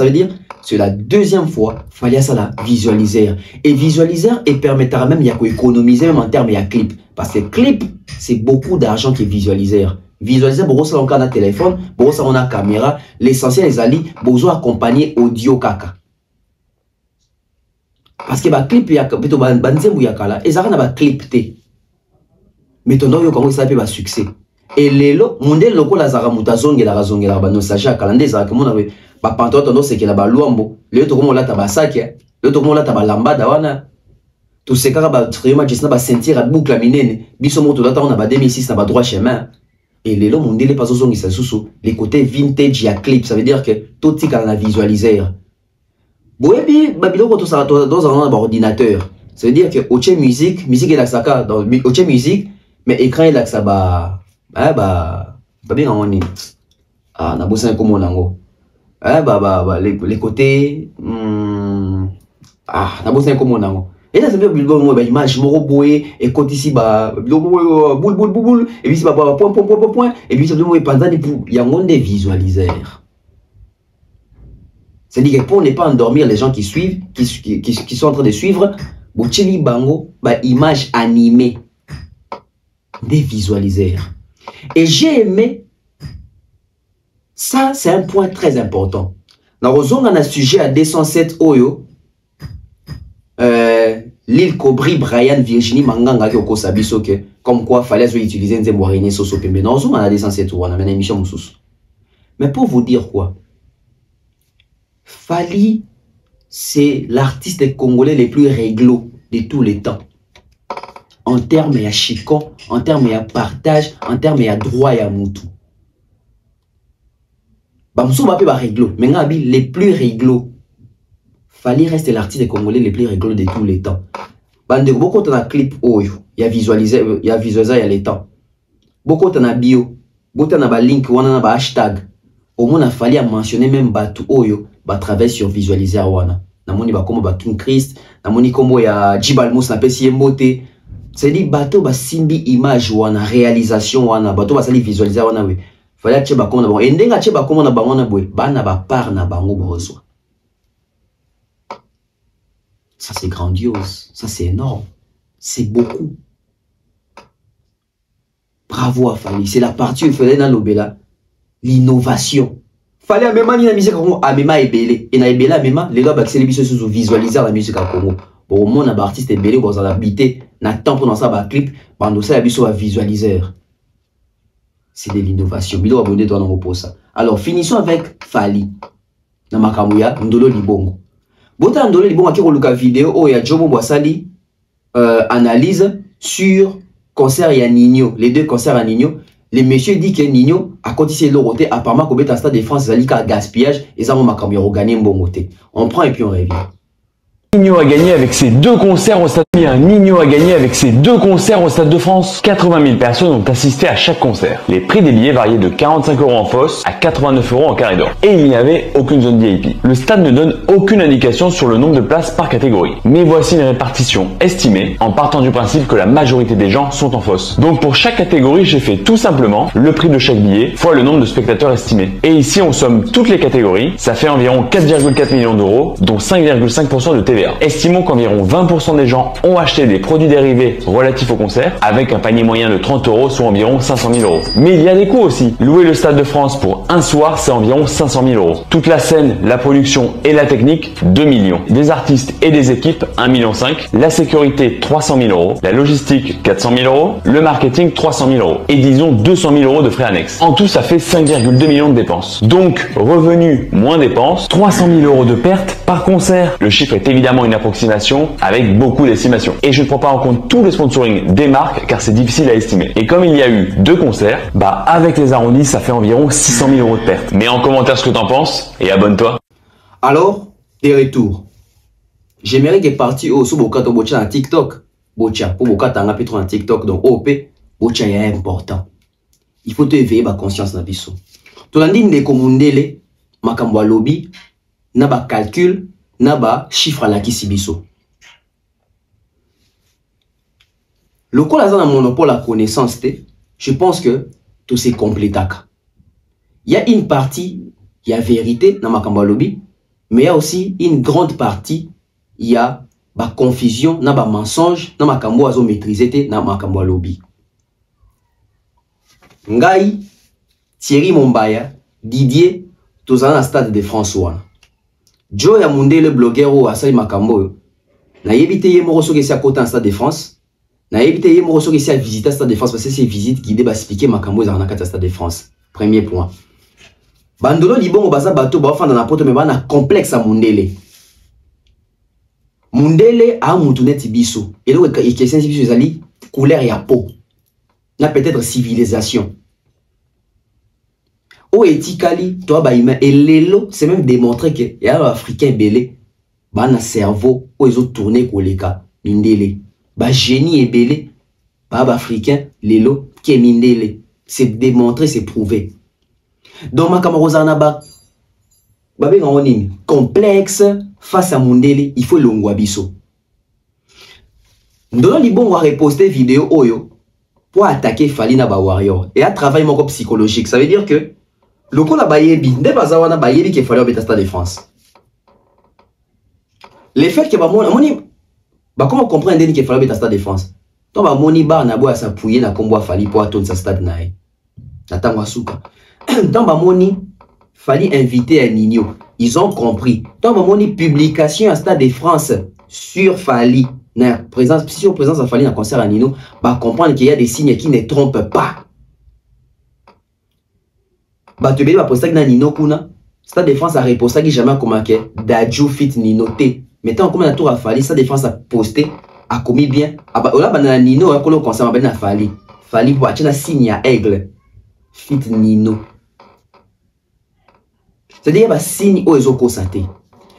veut dire c'est la 2e fois, fallait ça la visualiseur. Et visualiseur, et permettra même, il y a économiser même en termes de clip. Parce que clip, c'est beaucoup d'argent qui est visualiseur. Visualiseur, pour ça, on a un téléphone, pour ça, on a une caméra. L'essentiel, les alliés, besoin accompagner audio kaka. Parce que, clip, il y a plutôt, il y a kala, et ça, on a clip T. Mais ton nom, il ça peut succès. Et les lots, mon dé, le la zara mutazonge, la razonge, la banossaja, calendé, ça, comme on avait. Ba panto tondo c'est que la baluambo le to komo la tabasaki le to komo la tabalambada wana to sekaka ba trima jisna ba sentir à boucle la minene biso moto data on a ba 2006 na ba droit chemin et les lots mondele pas zongi sa susu les côtés vintage ya clip ça veut dire que tout tika na visualiseur boebi ba biloko to ça dans un ordinateur ça veut dire que oche musique et la saka dans oche musique mais écran et la ça ba bien on est na bossa comme on nango les côtés na bossa comme on nango et là ça veut dire que image moro boé et côté ici boule et puis c'est point et puis ça veut dire pendant il y a un monde visualiseur. C'est-à-dire que pour ne pas endormir les gens qui suivent qui sont en train de suivre bocheli bango image animée des visualiseurs. Et j'ai aimé ça, c'est un point très important. Dans on a un sujet à 207 Oyo, l'île Cobri, Brian, Virginie, Manganga, Kyoko Sabiso, comme quoi fallait utiliser un zémoirine soso pembe. Dans on a 207 Oyo, on a une émission sous. Mais pour vous dire quoi, Fali c'est l'artiste congolais le plus réglo de tous les temps. En termes de chicon, en termes de partage, en termes de droit à moutou. Bamsou va pas réglo, mais les plus réglo. Fali reste l'artiste congolais le plus réglo de tous les temps. Bande beaucoup de clip oyo, il y a visualisé, il y a les temps. Beaucoup de bio, beaucoup de link, on a ba hashtag. Au moins a fallu mentionner même batu oyo, ba travail sur visualiser wana. Namoni ba komo ba King Christ, namoni komo ya Jibalmos na pesi yembote. C'est dit bateau ba simbi image wana réalisation wana bateau ba sali visualiser wana we. Fallait que ba komo na bon. Endenga che ba komo na bango na boy, bana ba par na bango bozo. Ça c'est grandiose, ça c'est énorme. C'est beaucoup. Bravo à Fali, c'est la partie où il fallait dans l'obéla. L'innovation. Fallait à même la musique à Congo, à même ebele. Et na ebele à même, les gars accélérent bis sur visualiser la musique à Congo. Pour moi, on a artiste ebele, pour habiter, na temps pour dans ça ba clip, pendant ça bis sur visualiseur. C'est de l'innovation. Bilo abonné toi dans pour ça. Alors finissons avec Fali. Na makamuya ndolo libongo. Bota ndolo libongo qui roluka vidéo oh ya Jomo Boisali analyse sur concert ya Nino, les deux concerts à Nino. Le monsieur dit que Nino a continué le roté apparemment qu'au Stade de France, il a gaspillage et ça m'a gagné un bon côté. On prend et puis on revient. Nino a gagné avec ses deux concerts au Stade. Nino a gagné avec ses deux concerts au Stade de France. 80 000 personnes ont assisté à chaque concert. Les prix des billets variaient de 45 € en fosse à 89 € en carré d'or. Et il n'y avait aucune zone VIP. Le stade ne donne aucune indication sur le nombre de places par catégorie. Mais voici une répartition estimée en partant du principe que la majorité des gens sont en fosse. Donc pour chaque catégorie, j'ai fait tout simplement le prix de chaque billet fois le nombre de spectateurs estimés. Et ici, on somme toutes les catégories. Ça fait environ 4,4 millions d'euros, dont 5,5% de TVA. Estimons qu'environ 20% des gens ont acheté des produits dérivés relatifs au concert avec un panier moyen de 30 €, soit environ 500 000 €. Mais il y a des coûts aussi. Louer le Stade de France pour un soir, c'est environ 500 000 €. Toute la scène, la production et la technique, 2 millions. Des artistes et des équipes, 1,5 million. La sécurité, 300 000 €. La logistique, 400 000 €. Le marketing, 300 000 €. Et disons 200 000 € de frais annexes. En tout, ça fait 5,2 millions de dépenses. Donc, revenus moins dépenses, 300 000 € de pertes par concert. Le chiffre est évidemment une approximation avec beaucoup d'estimations. Et je ne prends pas en compte tout le sponsoring des marques car c'est difficile à estimer. Et comme il y a eu 2 concerts, bah avec les arrondis, ça fait environ 600 000 € de pertes. Mets en commentaire ce que t'en penses et abonne-toi. Alors, des retours. J'aimerais que partie au Boka to Bocha en TikTok. Bocha, pour Boka t'en appuies trop en TikTok, donc OP, Bocha est important. Il faut te éveiller ma conscience dans biso. Ton andi ne komundele, makambo lobby, na ba calcul, na ba chiffre à la kisibiso. Le coup là dans un monopole à connaissance, je pense que tout c'est complet. Il y a une partie, il y a vérité dans makambo lobby, mais il y a aussi une grande partie, il y a ba confusion, na ba mensonge, na makambo azo maîtriser na makambo lobby. Ngai, Thierry Mombaya, Didier, tous à Stade de France wana. Joe Yamunde le blogueur ou asali makambo. Na yebite ye moko soki si à côté en Stade de France. Na yebite ye moko soki si à visiter Stade de France parce que c'est visite guidée ba expliquer makambo za na kata Stade de France. Premier point. Bandolo libongo baza bato ba fanda na poto me bana complexe à Mundele. Mundele a mutunet biso. Et donc il question biso ezali couleur ya peau. Na peut-être civilisation. O etikali, toi ba humain et lelo, c'est même démontré que y a un africain belé, ba na cerveau, o ils ont tourné koleka, mindele. Ba génie et belé, ba africain, lelo, qui est mindele. C'est démontré, c'est prouvé. Donc ma camarosana ba ben on complexe face à Mundele, il faut l'ongwa biso. Ndono libon va reposter vidéo oyo pour attaquer Falina ba warrior et à travailler mon psychologique. Ça veut dire que le coup la bayebi, ne pas avoir na bayebi qui fallait au Stade de France. Le fait que comment comprendre qu'il fallait au Stade de France. Donc ba moni ba na boya s'appuyer na kombo fali pour attendre sa stade nae. Natangwa suka. Donc ba moni fallait inviter à Nino. Ils ont compris. Donc ba moni publication à Stade de France sur Fali. Na présence sur présence à Fali na concert à Nino, ba comprendre qu'il y a des signes qui ne trompent pas. Batubeli va poster na Nino kuna Stade de France a reposté qui jamais commenté Dadju fit Nino T. Maintenant comme on a tout Fali, Stade de France a posté a commis bien. Ola banana Nino a colo concert ma Fali. Fali pour acheter signe à aigle fit Nino. C'est-à-dire bah signe au ezoko santé.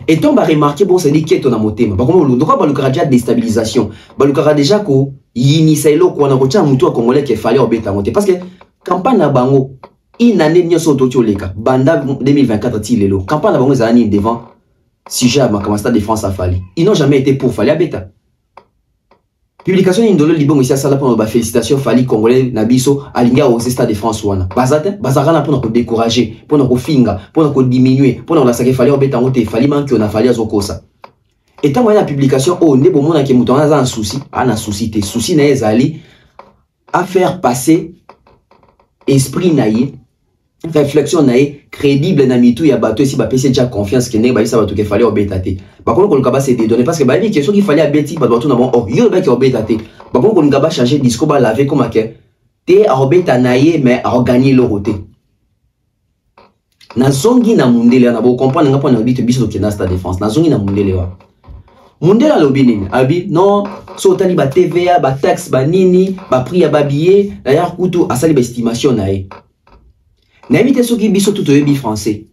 Et ton va remarquer bon c'est dit qui est ton amotema. Bah comment donc ba le déjà déstabilisation. Ba le déjà ko yiniselo ko na ko cha mutu congolais qui fallait obeta monter parce que campagne na bango une année n'y a sauté au leka banda 2024 ti lelo campagne na bango zani devant sujet à ma Stade de France a fallu. Ils n'ont jamais été pour fallait beta. Publication indolo libon ici à sala pour ba félicitations fali congolais na biso alinga au Stade de France wana. Bazarana pour nous décourager, pour nous finga, pour nous diminuer, pour nous la saké fallait obeta ngote fali manki on a fallu azokosa. Et tant la publication oh ne bon mona ke mouton a un souci, ana souci te souci na ezali à faire passer esprit naïe réflexion naïe crédible na mitou ya bateau si ba pc déjà confiance que ne ba ça bateau qu'il fallait obétater ba kono ko kaba c'est des données parce que ba bi question qu'il fallait abeti ba bateau na bon oh yo ba ki obétater ba kono ko ngaba changer discours ba laver comme que te a obéta naïe mais a gagner le roté na zongi na mundele na bo comprendre ngapa na bito biso ke na Stade de France na zongi na mundele wa mundele lobi nini abi non so tali ba TVA ba taxe ba nini ba prix ya ba billet d'ailleurs kutu asali ba estimation naïe. N'invite ceux qui biso tout au français.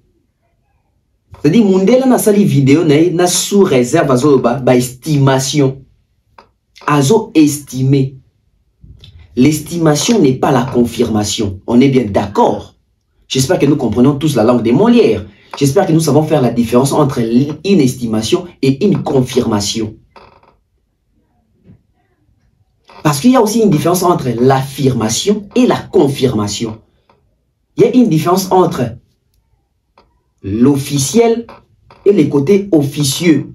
C'est-à-dire, Mundela na sali vidéo na sous réserve azo ba estimation. Azo estimé. L'estimation n'est pas la confirmation. On est bien d'accord. J'espère que nous comprenons tous la langue des Molières. J'espère que nous savons faire la différence entre une estimation et une confirmation. Parce qu'il y a aussi une différence entre l'affirmation et la confirmation. Il y a une différence entre l'officiel et les côtés officieux.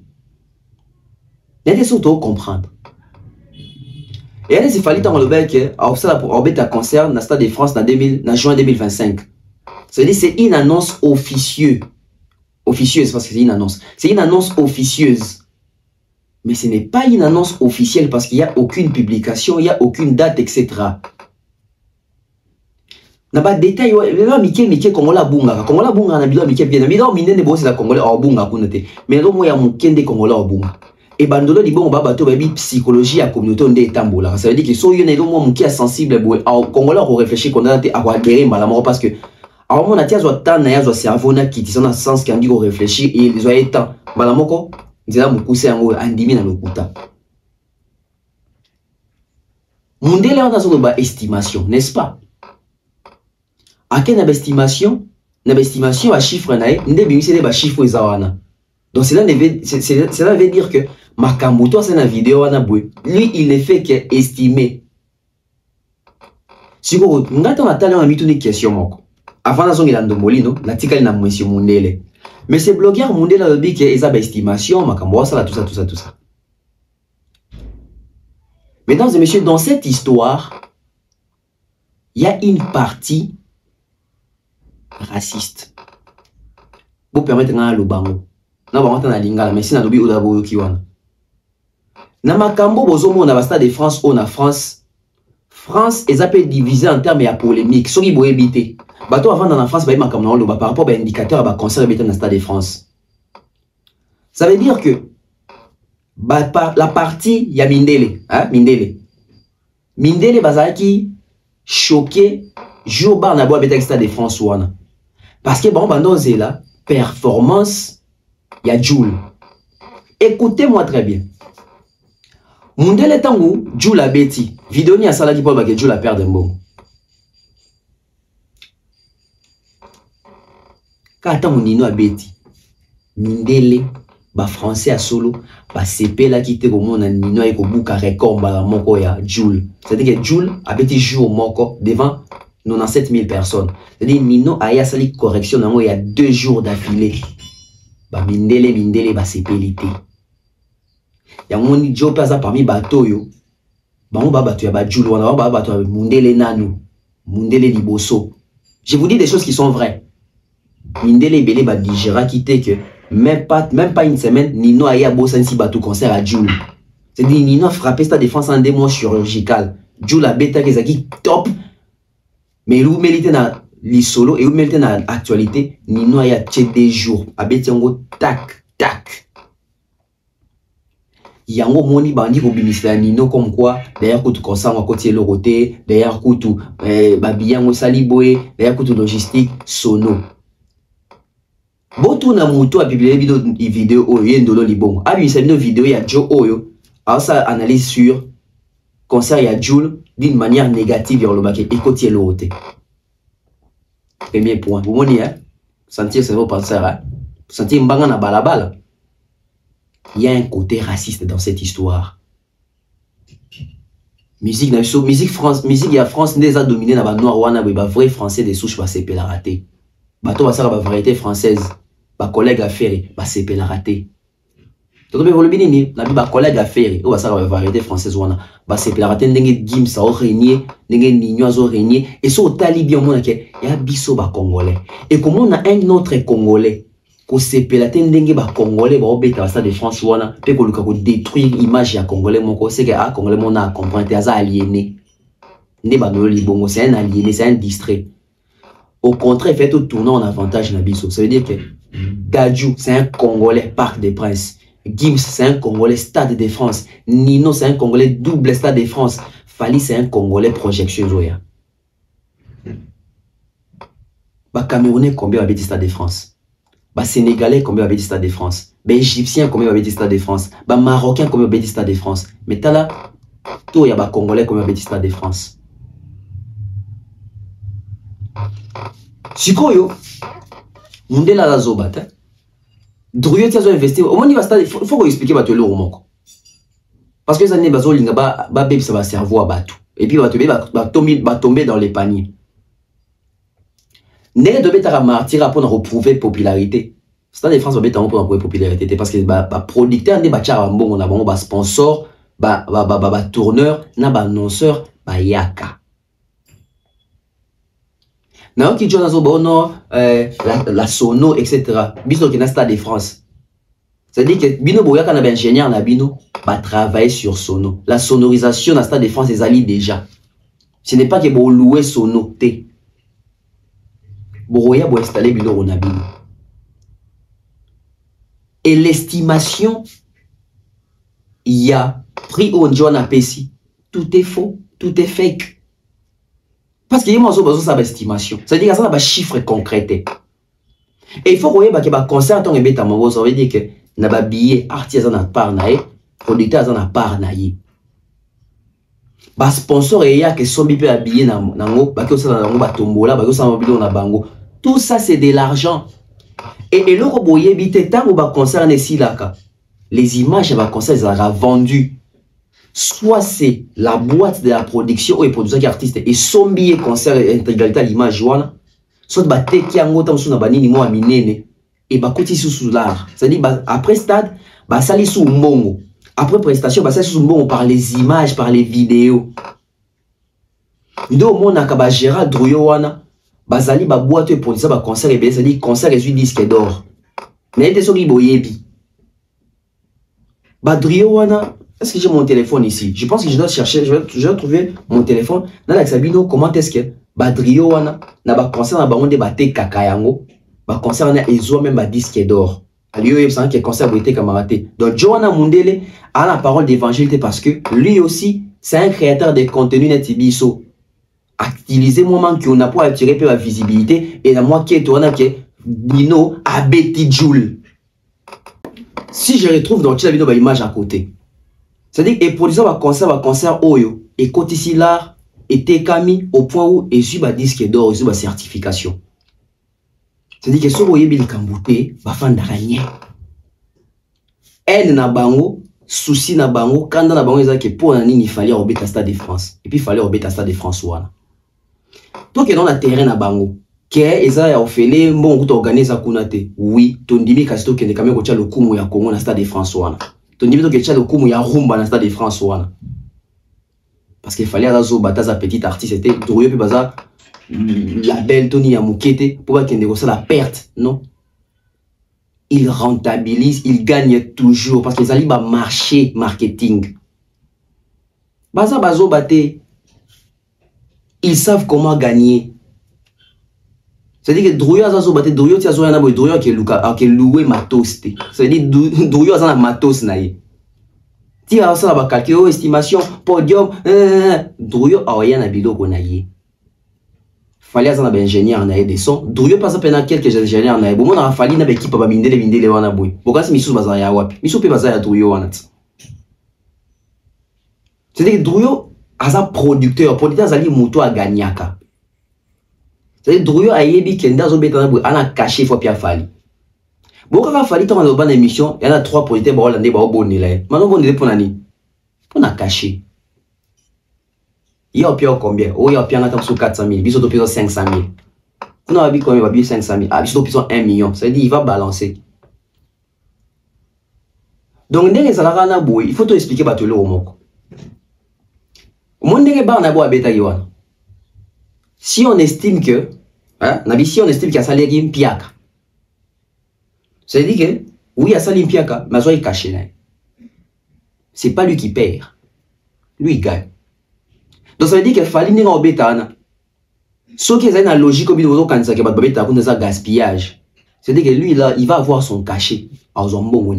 Il y a des choses à comprendre. Et il fallait dans le bec pour Orbeta concert dans le Stade de France en juin 2025. C'est-à-dire c'est une annonce officieuse. Officieuse parce que c'est une annonce. C'est une annonce officieuse. Mais ce n'est pas une annonce officielle parce qu'il n'y a aucune publication, il n'y a aucune date, etc. Na ba détail là mike kongola bunga na bilo mike bien na bilo minene bo c'est la congolais o bunga kunete mais lo mo ya mukende kongola o bunga et bandolo libongo ba bato ba bi psychologie ya communauté onde etambola ça veut dire que so yo na lo mo mukia sensible bo o kongola ko réfléchir qu'on a été à guérir malamoro parce que alors mon atia zo tana ya zo cerveau na kiti sona sens qui andi ko réfléchir et les oye temps malamoko nzela mukuse yango andimi na lokuta mundele on a zo ba estimation n'est-ce pas. À quelle estimation à chiffre nae, n'de bimisé ba chiffre zawana. Donc cela veut dire que Makambuto c'est une vidéo wana bwe. Lui il ne fait que estimer. Si vous ngata na tala mitu ni question moko. Avant na zongi la ndomolino, la tikali na monsieur Mundele. Mais ces blogueurs Mundele le dit que ils ont estimation Makambo ça tout ça. Mesdames et messieurs, dans cette histoire, il y a une partie raciste. Vous permettez na lubango. Na ba na lingala mais si na lobi odabo yokiwana. Na makambo bozomo na Stade de France on a France est appelé divisé en termes ya polémique. Soki boye bité. Bato avant dans la France ba makambo na loba par rapport à indicateur ba concert bité na Stade de France. Ça veut dire que la partie ya Mindele, hein Mindele bazaki choqué jour bar na boa bité Stade de France wana. Parce que bon bandozé là performance il y a Joule. Écoutez-moi très bien. Mundele tangu Joule a beti. Vidéo ni a sala qui peut que Joule a perdu un bon. Quand tangu Nino a beti. Mindele ba français a solo ba CP là qui te comme na Nino e ko buka record ba moko ya Joule. C'est-à-dire que Joule a beti jour moko devant 97 000 personnes. C'est-à-dire Nino a ya sali correction nango il y a 2 jours d'affilée. Ba mindele ba sepelité. Ya moni jo paza parmi bato yo. Ba mo ba bato ya ba Joule wana ba bato Mundele nanu. Mundele liboso. Je vous dis des choses qui sont vraies. Mindele belé ba digéra quitté que même pas une semaine Nino a ya bosansi bato concert à Joule. C'est-à-dire Nino a frappé sa défense en démon chirurgical. Joule a bêta kezaki top. Mais l'ou mérite na l'isolo et même dans l'actualité Nino a des jours abetiango tac tac yango moni bandi ko bimisela Nino comme quoi d'ailleurs kutu kosangwa côté le côté d'ailleurs kutu babiyango saliboé d'ailleurs kutu logistique sono botu na muto a publié vidéo oyo ndolo libongo abi sa vidéo ya Joe oyo a sa analyse sur concert ya Jules d'une manière négative vers le baquet et côté le côté. Premier point. Vous voyez, sentir c'est vos penseurs, sentir mbanga na balabala. Il y a un côté raciste dans cette histoire. Musique France, musique ya France n'est pas dominée na ba noir wana ba vrai français des souches ba c'est la raté. Bato ba ça ba variété française, ba collègue affaire ba c'est la raté. Donc vous le binini, na ba collègue affaire, ou ba ça ba variété française wana. Bah c'est la raté ndenge Gims a régné, ndenge Nino a régné et so tali bien mon ke ya biso ba congolais. Et comme on a un autre congolais ko sepela ndenge ba congolais ba obeta ça de France wana pe ko luka ko détruire image ya congolais moko c'est que congolais mon a comprendre aza aliéné. Ne ba no libongo c'est un aliéné, c'est un distrait. Au contraire, fait tout tourner en avantage na biso. Ça veut dire que Dadju c'est un congolais Parc des Princes. Gims, c'est un Congolais Stade de France. Nino, c'est un Congolais double Stade de France. Fali, c'est un Congolais projection Zoya. Bah Camerounais, combien va Stade de France? Bah Sénégalais, combien va Stade de France? Bah Égyptien, combien va Stade de France? Bah Marocain, combien va Stade de France? Mais t'as là, tout y a bah Congolais, combien va Stade de France? Sikoyo, Mundela la Zobat, hein? Druyo tia zo investir au moins il va stade faut qu'on expliquer ba to le romoko parce que ça n'est pas linga ba baby ça va servir à bateau et puis va tomber dans les paniers n'est de beta martyr pour retrouver popularité Stade de France va beta pour retrouver popularité parce que ba producteur ne ba chara mbongo na bango ba sponsor ba tourneur na ba annonceur ba yaka na qui joue dans la sono etc. Biso qui na Stade de France. C'est-à-dire que bino boya kana ingénieur na bino va travailler sur sono. La sonorisation na Stade de France les alliés déjà. Ce n'est pas que bo louer sono té. Boya bo installer bino na bino. Et l'estimation il y a prix au John Pessi. Tout est faux, tout est fake. Parce qu'il y a besoin d'estimation. C'est-à-dire qu'il y a des chiffres concrets. Et il faut que les concerts sont bêta mango. Ça veut dire que les billets artistes en part naïe, producteurs en part naïe. Les sponsors et ya que sont billets nango, baki osa nango batombola, baki osa mobile na bango. Tout ça c'est de l'argent. Et le roboyer bité tant ou ba concert ici là les images de ba concert sont vendues. Soit c'est la boîte de la production ou les producteurs artistes et son billet concert intégralité à l'image soit bah teki yango tam sous na banini mo aminene et bah côté sous l'art c'est-à-dire bah après stade bah sali sous mbongo après prestation bah sali sous mbongo par les images par les vidéos ndo mona ka ba Gérald Druyo wana bah sali bah boîte et production bah concert et bien c'est-à-dire concert et disque d'or mais était so boyebi bah Druyo wana. Est-ce que j'ai mon téléphone ici? Je pense que je dois chercher, je vais trouver mon téléphone. Dans la Sabino, comment est-ce que Badrio wana na ba concert na bango de baté kakayango, ba concert na ezo même ba disque d'or. Alio yeb sans que concert boité camaraté. Donc Joana Mundele a la parole d'évangile parce que lui aussi c'est un créateur de contenu netibiso. Utiliser moment qui on a pour attirer la visibilité et la moi qui est tourna que Nino a Betty Joule. Si je retrouve dans la vidéo ba image à côté. C'est-à-dire que produisant va concert oyo et côté ici là était kami au point où et suit ba disque d'or, et ba certification. C'est-à-dire que ce voyez bil kambouté va fan d'araignée. Elle na bango, souci na bango, quand na bango ils que pour un il fallait obéir à Stade de France et puis il fallait obéir à Stade de France wana. Donc dans la terrain na bango, que eza ya ofele mbongo to organiser kunate. Oui, tondimi kasto kende kamé ko tia le kumu ya Congo na Stade de France wana. Tondimi to ke tia le kumu ya rumba na Stade de France wana. Parce qu'il fallait azo bataza petit artiste c'était Druyo pe baza la belle Tony ya mukete pour pas qu'il négocie la perte, non. Il rentabilise, il gagne toujours parce qu'ils allaient ba marché marketing. Baza bazo baté. Ils savent comment gagner. C'est-à-dire que Drouyo a zo baté Drouyo tia zo yana boy Drouyo ke loué matos te. C'est-à-dire Drouyo a na matos na ye. Ti a ça ba calculer estimation podium Drouyo a yana biloko na ye. Fallait avoir un ingénieur na ye des sons. Drouyo pas pena quelques ingénieurs na ye. Bon on a fallu na équipe ba mindele wana boy. Pourquoi c'est misu bazar ya wapi? Misu pe bazar ya Drouyo wana. C'est-à-dire que Drouyo a un producteur zali moto a gagnaka. C'est-à-dire Drouyo a yebi kenda zo betana boy ana caché fo pia fali. Bon quand fali ton dans une émission, il y en a 3 producteurs ba hollandais ba bonni là. Maintenant bonni pour nani? Pour na caché. Il y a pia combien? Oh il y a pia ngata sur 400 000, biso to pia 500 000. On a vu combien va bien 500 000. Ah biso to pia 1 million. Ça veut dire il va balancer. Donc ndenge salaka na boy, il faut te expliquer ba to le moko. Mondenge ba na bo abeta yiwana. Si on estime que, si on estime qu'il y a salaire qui piaka, ça veut dire que, oui, il y a salaire piaka, mais il est caché. C'est pas lui qui perd. Lui, il gagne. Donc ça veut dire qu'il fallait n'y avoir pas ce qui est une logique comme il faut quand ça que un gaspillage. C'est-à-dire que lui, là, il va avoir son cachet à Zombo.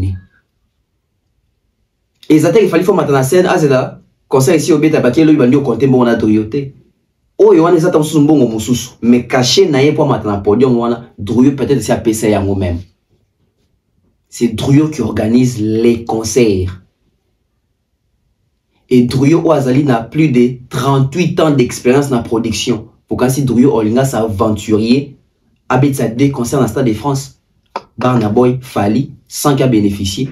Et ça veut dire qu'il fallait faire maintenant la scène, c'est là, comme ça ici au bêta, parce que lui, il va nous compter mon autorité. Oh, il y a des gens qui sont mais caché na pour maintenant podium wana Drouyo peut-être c'est à PC yango même. C'est Drouyo qui organise les concerts. Et Drouyo Oazali n'a plus de 38 ans d'expérience dans la production. Pour quand si Drouyo Olinga s'aventurier habite sa 2 concerts dans le Stade de France. Barna Boy Fali sans qu'à bénéficier.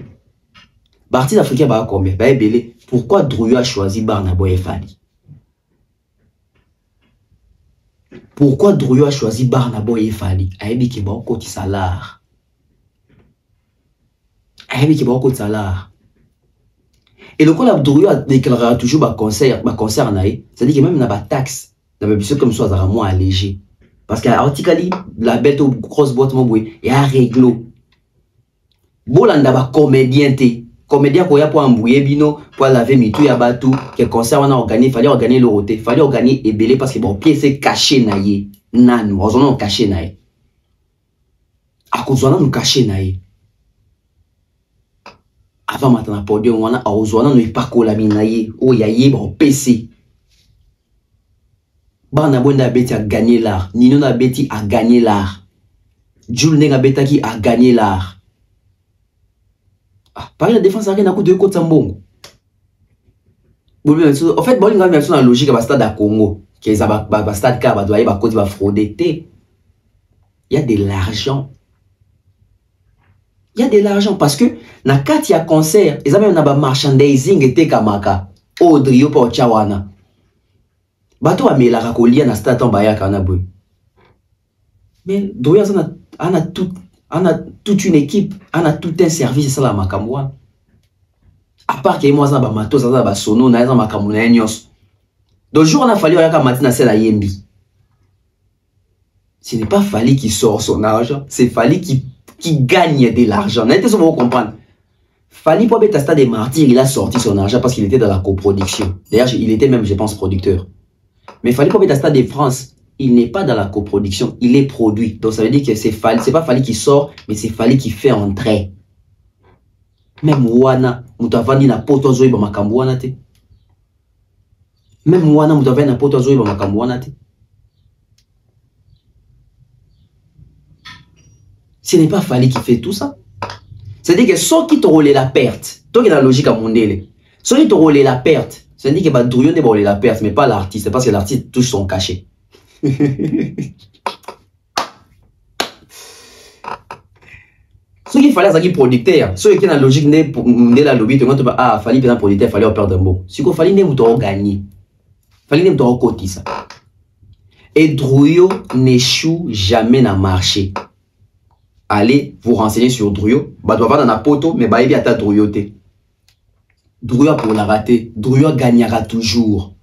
Bartis africain ba combien? Ba belé. Pourquoi Drouyo a choisi Barna Boy et Fali? Pourquoi Drouyo a choisi Barnaboy et Fali? Ayebi ki ba okoti salaire. Ayebi ki ba okoti salaire. Et le coup Drouyo a déclaré toujours ba concert nae, c'est-à-dire que même na ba taxe, na ba biso comme ça ça moins allégé. Parce qu'à article la bête au grosse boîte mon boy, il y a réglo. Bolanda ba comédien te. Comédien ko ya pour embrouiller bino pour laver mitou ya batou que concert on a organisé fallait organiser le roté fallait organiser et belé parce que bon pièce caché naie nanu on caché naie à cause on a nous caché naie avant maintenant podium on a ozona nous pas ko la minaye o ya ye bon PC bana bonda beti a gagné l'art Nino na beti a gagné l'art Jules Nenga Betaki a gagné l'art. Paris la défense a rien à coup de côte Sambongo. En fait, bon, il y a une logique à stade à Congo. Qui est à stade car bah doit y avoir va frauder. Il y a de l'argent. Il y a de l'argent parce que na kati ya concert, ils avaient un merchandising et tekamaka. Odrio pour Chawana. Bato a mis la racolia na stade en baya kanabou. Mais Doya on a toute une équipe, on a tout un service, c'est ça la makamwa. À part que moi, ça va mato, ça va sono, na ça makamuna nyos. Donc jour on a fallu que matina c'est la yembi. Ce n'est pas fallu qu'il sort son argent, c'est fallu qu'il gagne de l'argent. N'était ce que vous comprenez. Fali pour être à stade des martyrs, il a sorti son argent parce qu'il était dans la coproduction. D'ailleurs, il était même, je pense, producteur. Mais Fali pour être à stade de France, il n'est pas dans la coproduction, il est produit. Donc ça veut dire que c'est pas Fali qui sort, mais c'est Fali qui fait entrer. Même Wana, Moutavani na poto zoe ba makambo wana te. Même Wana, Moutavani na poto zoe ba makambo wana te. Ce n'est pas Fali qui fait tout ça. C'est-à-dire que ceux qui te roulent la perte, toi qui as la logique à mondele, ceux qui te roulent la perte, c'est-à-dire que bah Drouyo ne roule la perte, mais pas l'artiste, parce que l'artiste touche son cachet. Ceux qui fallait ça qui producteur, ceux qui ont la logique de la lobby, tu vois ah fallait bien producteur, fallait perdre un bon. Si qu'on fallait ne vous gagner, fallait ne vous côté ça. Et Drouyo n'échoue jamais dans le marché. Allez vous renseigner sur Drouyo. Bah doit avoir dans la poto, mais bah il y a ta Drouyo te. Drouyo pour la rater, Drouyo gagnera toujours.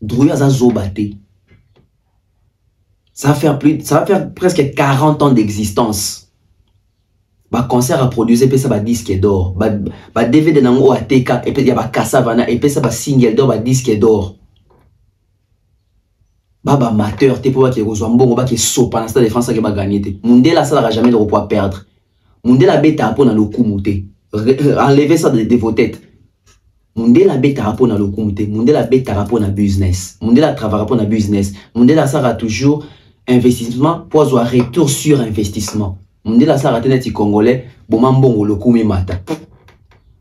Drouyo a zobaté. Ça va faire presque 40 ans d'existence. Bah concert à produire et puis ça va disque d'or. Bah DVD nango ATK et puis il y a bah Cassavana et puis ça va single d'or bah disque d'or. Baba amateur, te pour qui Roswambongo, ba qui sopa, na stade de France, qui va gagner. Mundela, ça n'aura jamais de pouvoir perdre. Mundela bêta pour na le kumute. Enlevez ça de vos têtes. Mundela bêta pour na le kumute. Mundela bêta pour na business. Mundela travaillera pour na business. Mundela sera toujours investissement pour avoir retour sur investissement. Mundela sera teneti congolais, bomambongo le kumi mata.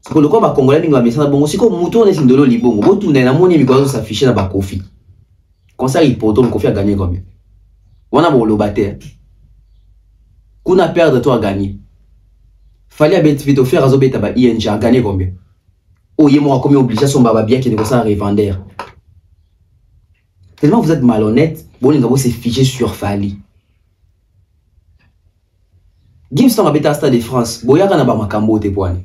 C'est que le quoi ba congolais bingo abisa na bongo, c'est comme mouton ne sindolo libongo. Bon tout na moni biko s'afficher na ba kofi. Comme ça il poto le kofi a gagné combien? Wana bo lo bater. Kuna perdre toi a gagné. Fallait à vite faire à Zobeta ba ING a gagné combien? Oh yé moi combien obligé son baba bien qui négocie un revendeur. Tellement vous êtes malhonnête, bon les gars c'est fiché sur Fali. Gimston a bêta Stade de France, boya kana ba makambo te poane.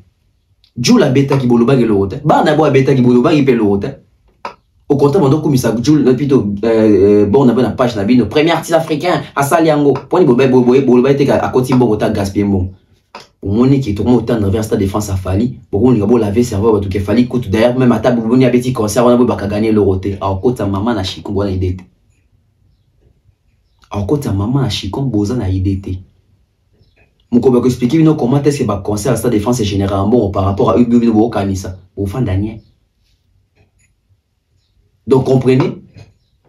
Djou la bêta qui boloba ke l'autre. Ba na bo bêta qui boloba qui pe l'autre. Au contraire, on comme ça Djou plutôt bon on a une page na bino premier artiste africain à Saliango. Poni boloba te à côté bon ta gaspiller bon. Pour mon qui est tout le monde autant vers Stade de France à Fali. Pour on va laver serveur tout que Fali coûte d'ailleurs même à table on y a petit concert on a pas gagner l'euro te. À côté maman na Chico bona idée. À côté maman na Chico boza na idée te. Mon copain expliquer comment est-ce que le concert à Stade de France est généralement bon par rapport à Ubino Kanisa au fin d'année. Donc comprenez,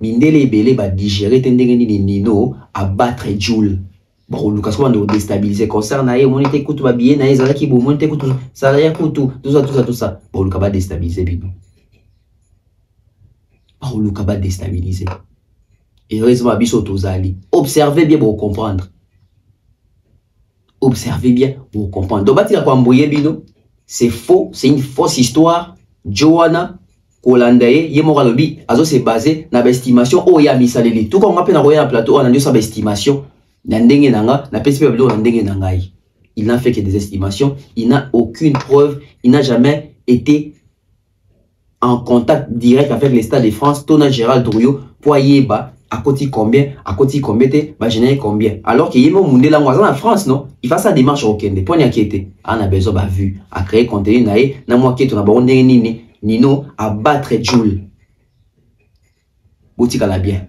Mindele Belé va digérer tendengeni Nino à battre Joule. Bon, Lucas comment nous déstabiliser concert naïe, mon était écoute va bien naïe, ça qui bon, mon était écoute ça là écoute tout ça. Bon, Lucas va déstabiliser Bino. Bon, Lucas va déstabiliser. Et heureusement Abisso Tozali. Observez bien pour comprendre. Observez bien pour comprendre. Donc, bâtir quoi embrouiller Bino, c'est faux, c'est une fausse histoire. Joanna, Kolandaye, Yemoralobi, Azo c'est basé dans l'estimation. Oh, ya misaleli. Tout comme on appelle dans le plateau, on a dit ça estimation. Nandenge nanga, na PSP Babilo nandenge nangai. Il n'a fait que des estimations. Il n'a aucune preuve. Il n'a jamais été en contact direct avec les Stades de France. Tona Gérald Drouillot, Poyeba. À côté combien, bah générer combien. Alors qu'il y a mon monde là en France, non? Il fait sa démarche au Kende. Point inquiété. On a besoin de vue, à créer contenu naïe, na moi qui est on a bon nino à battre Joule. Boutique à la bien.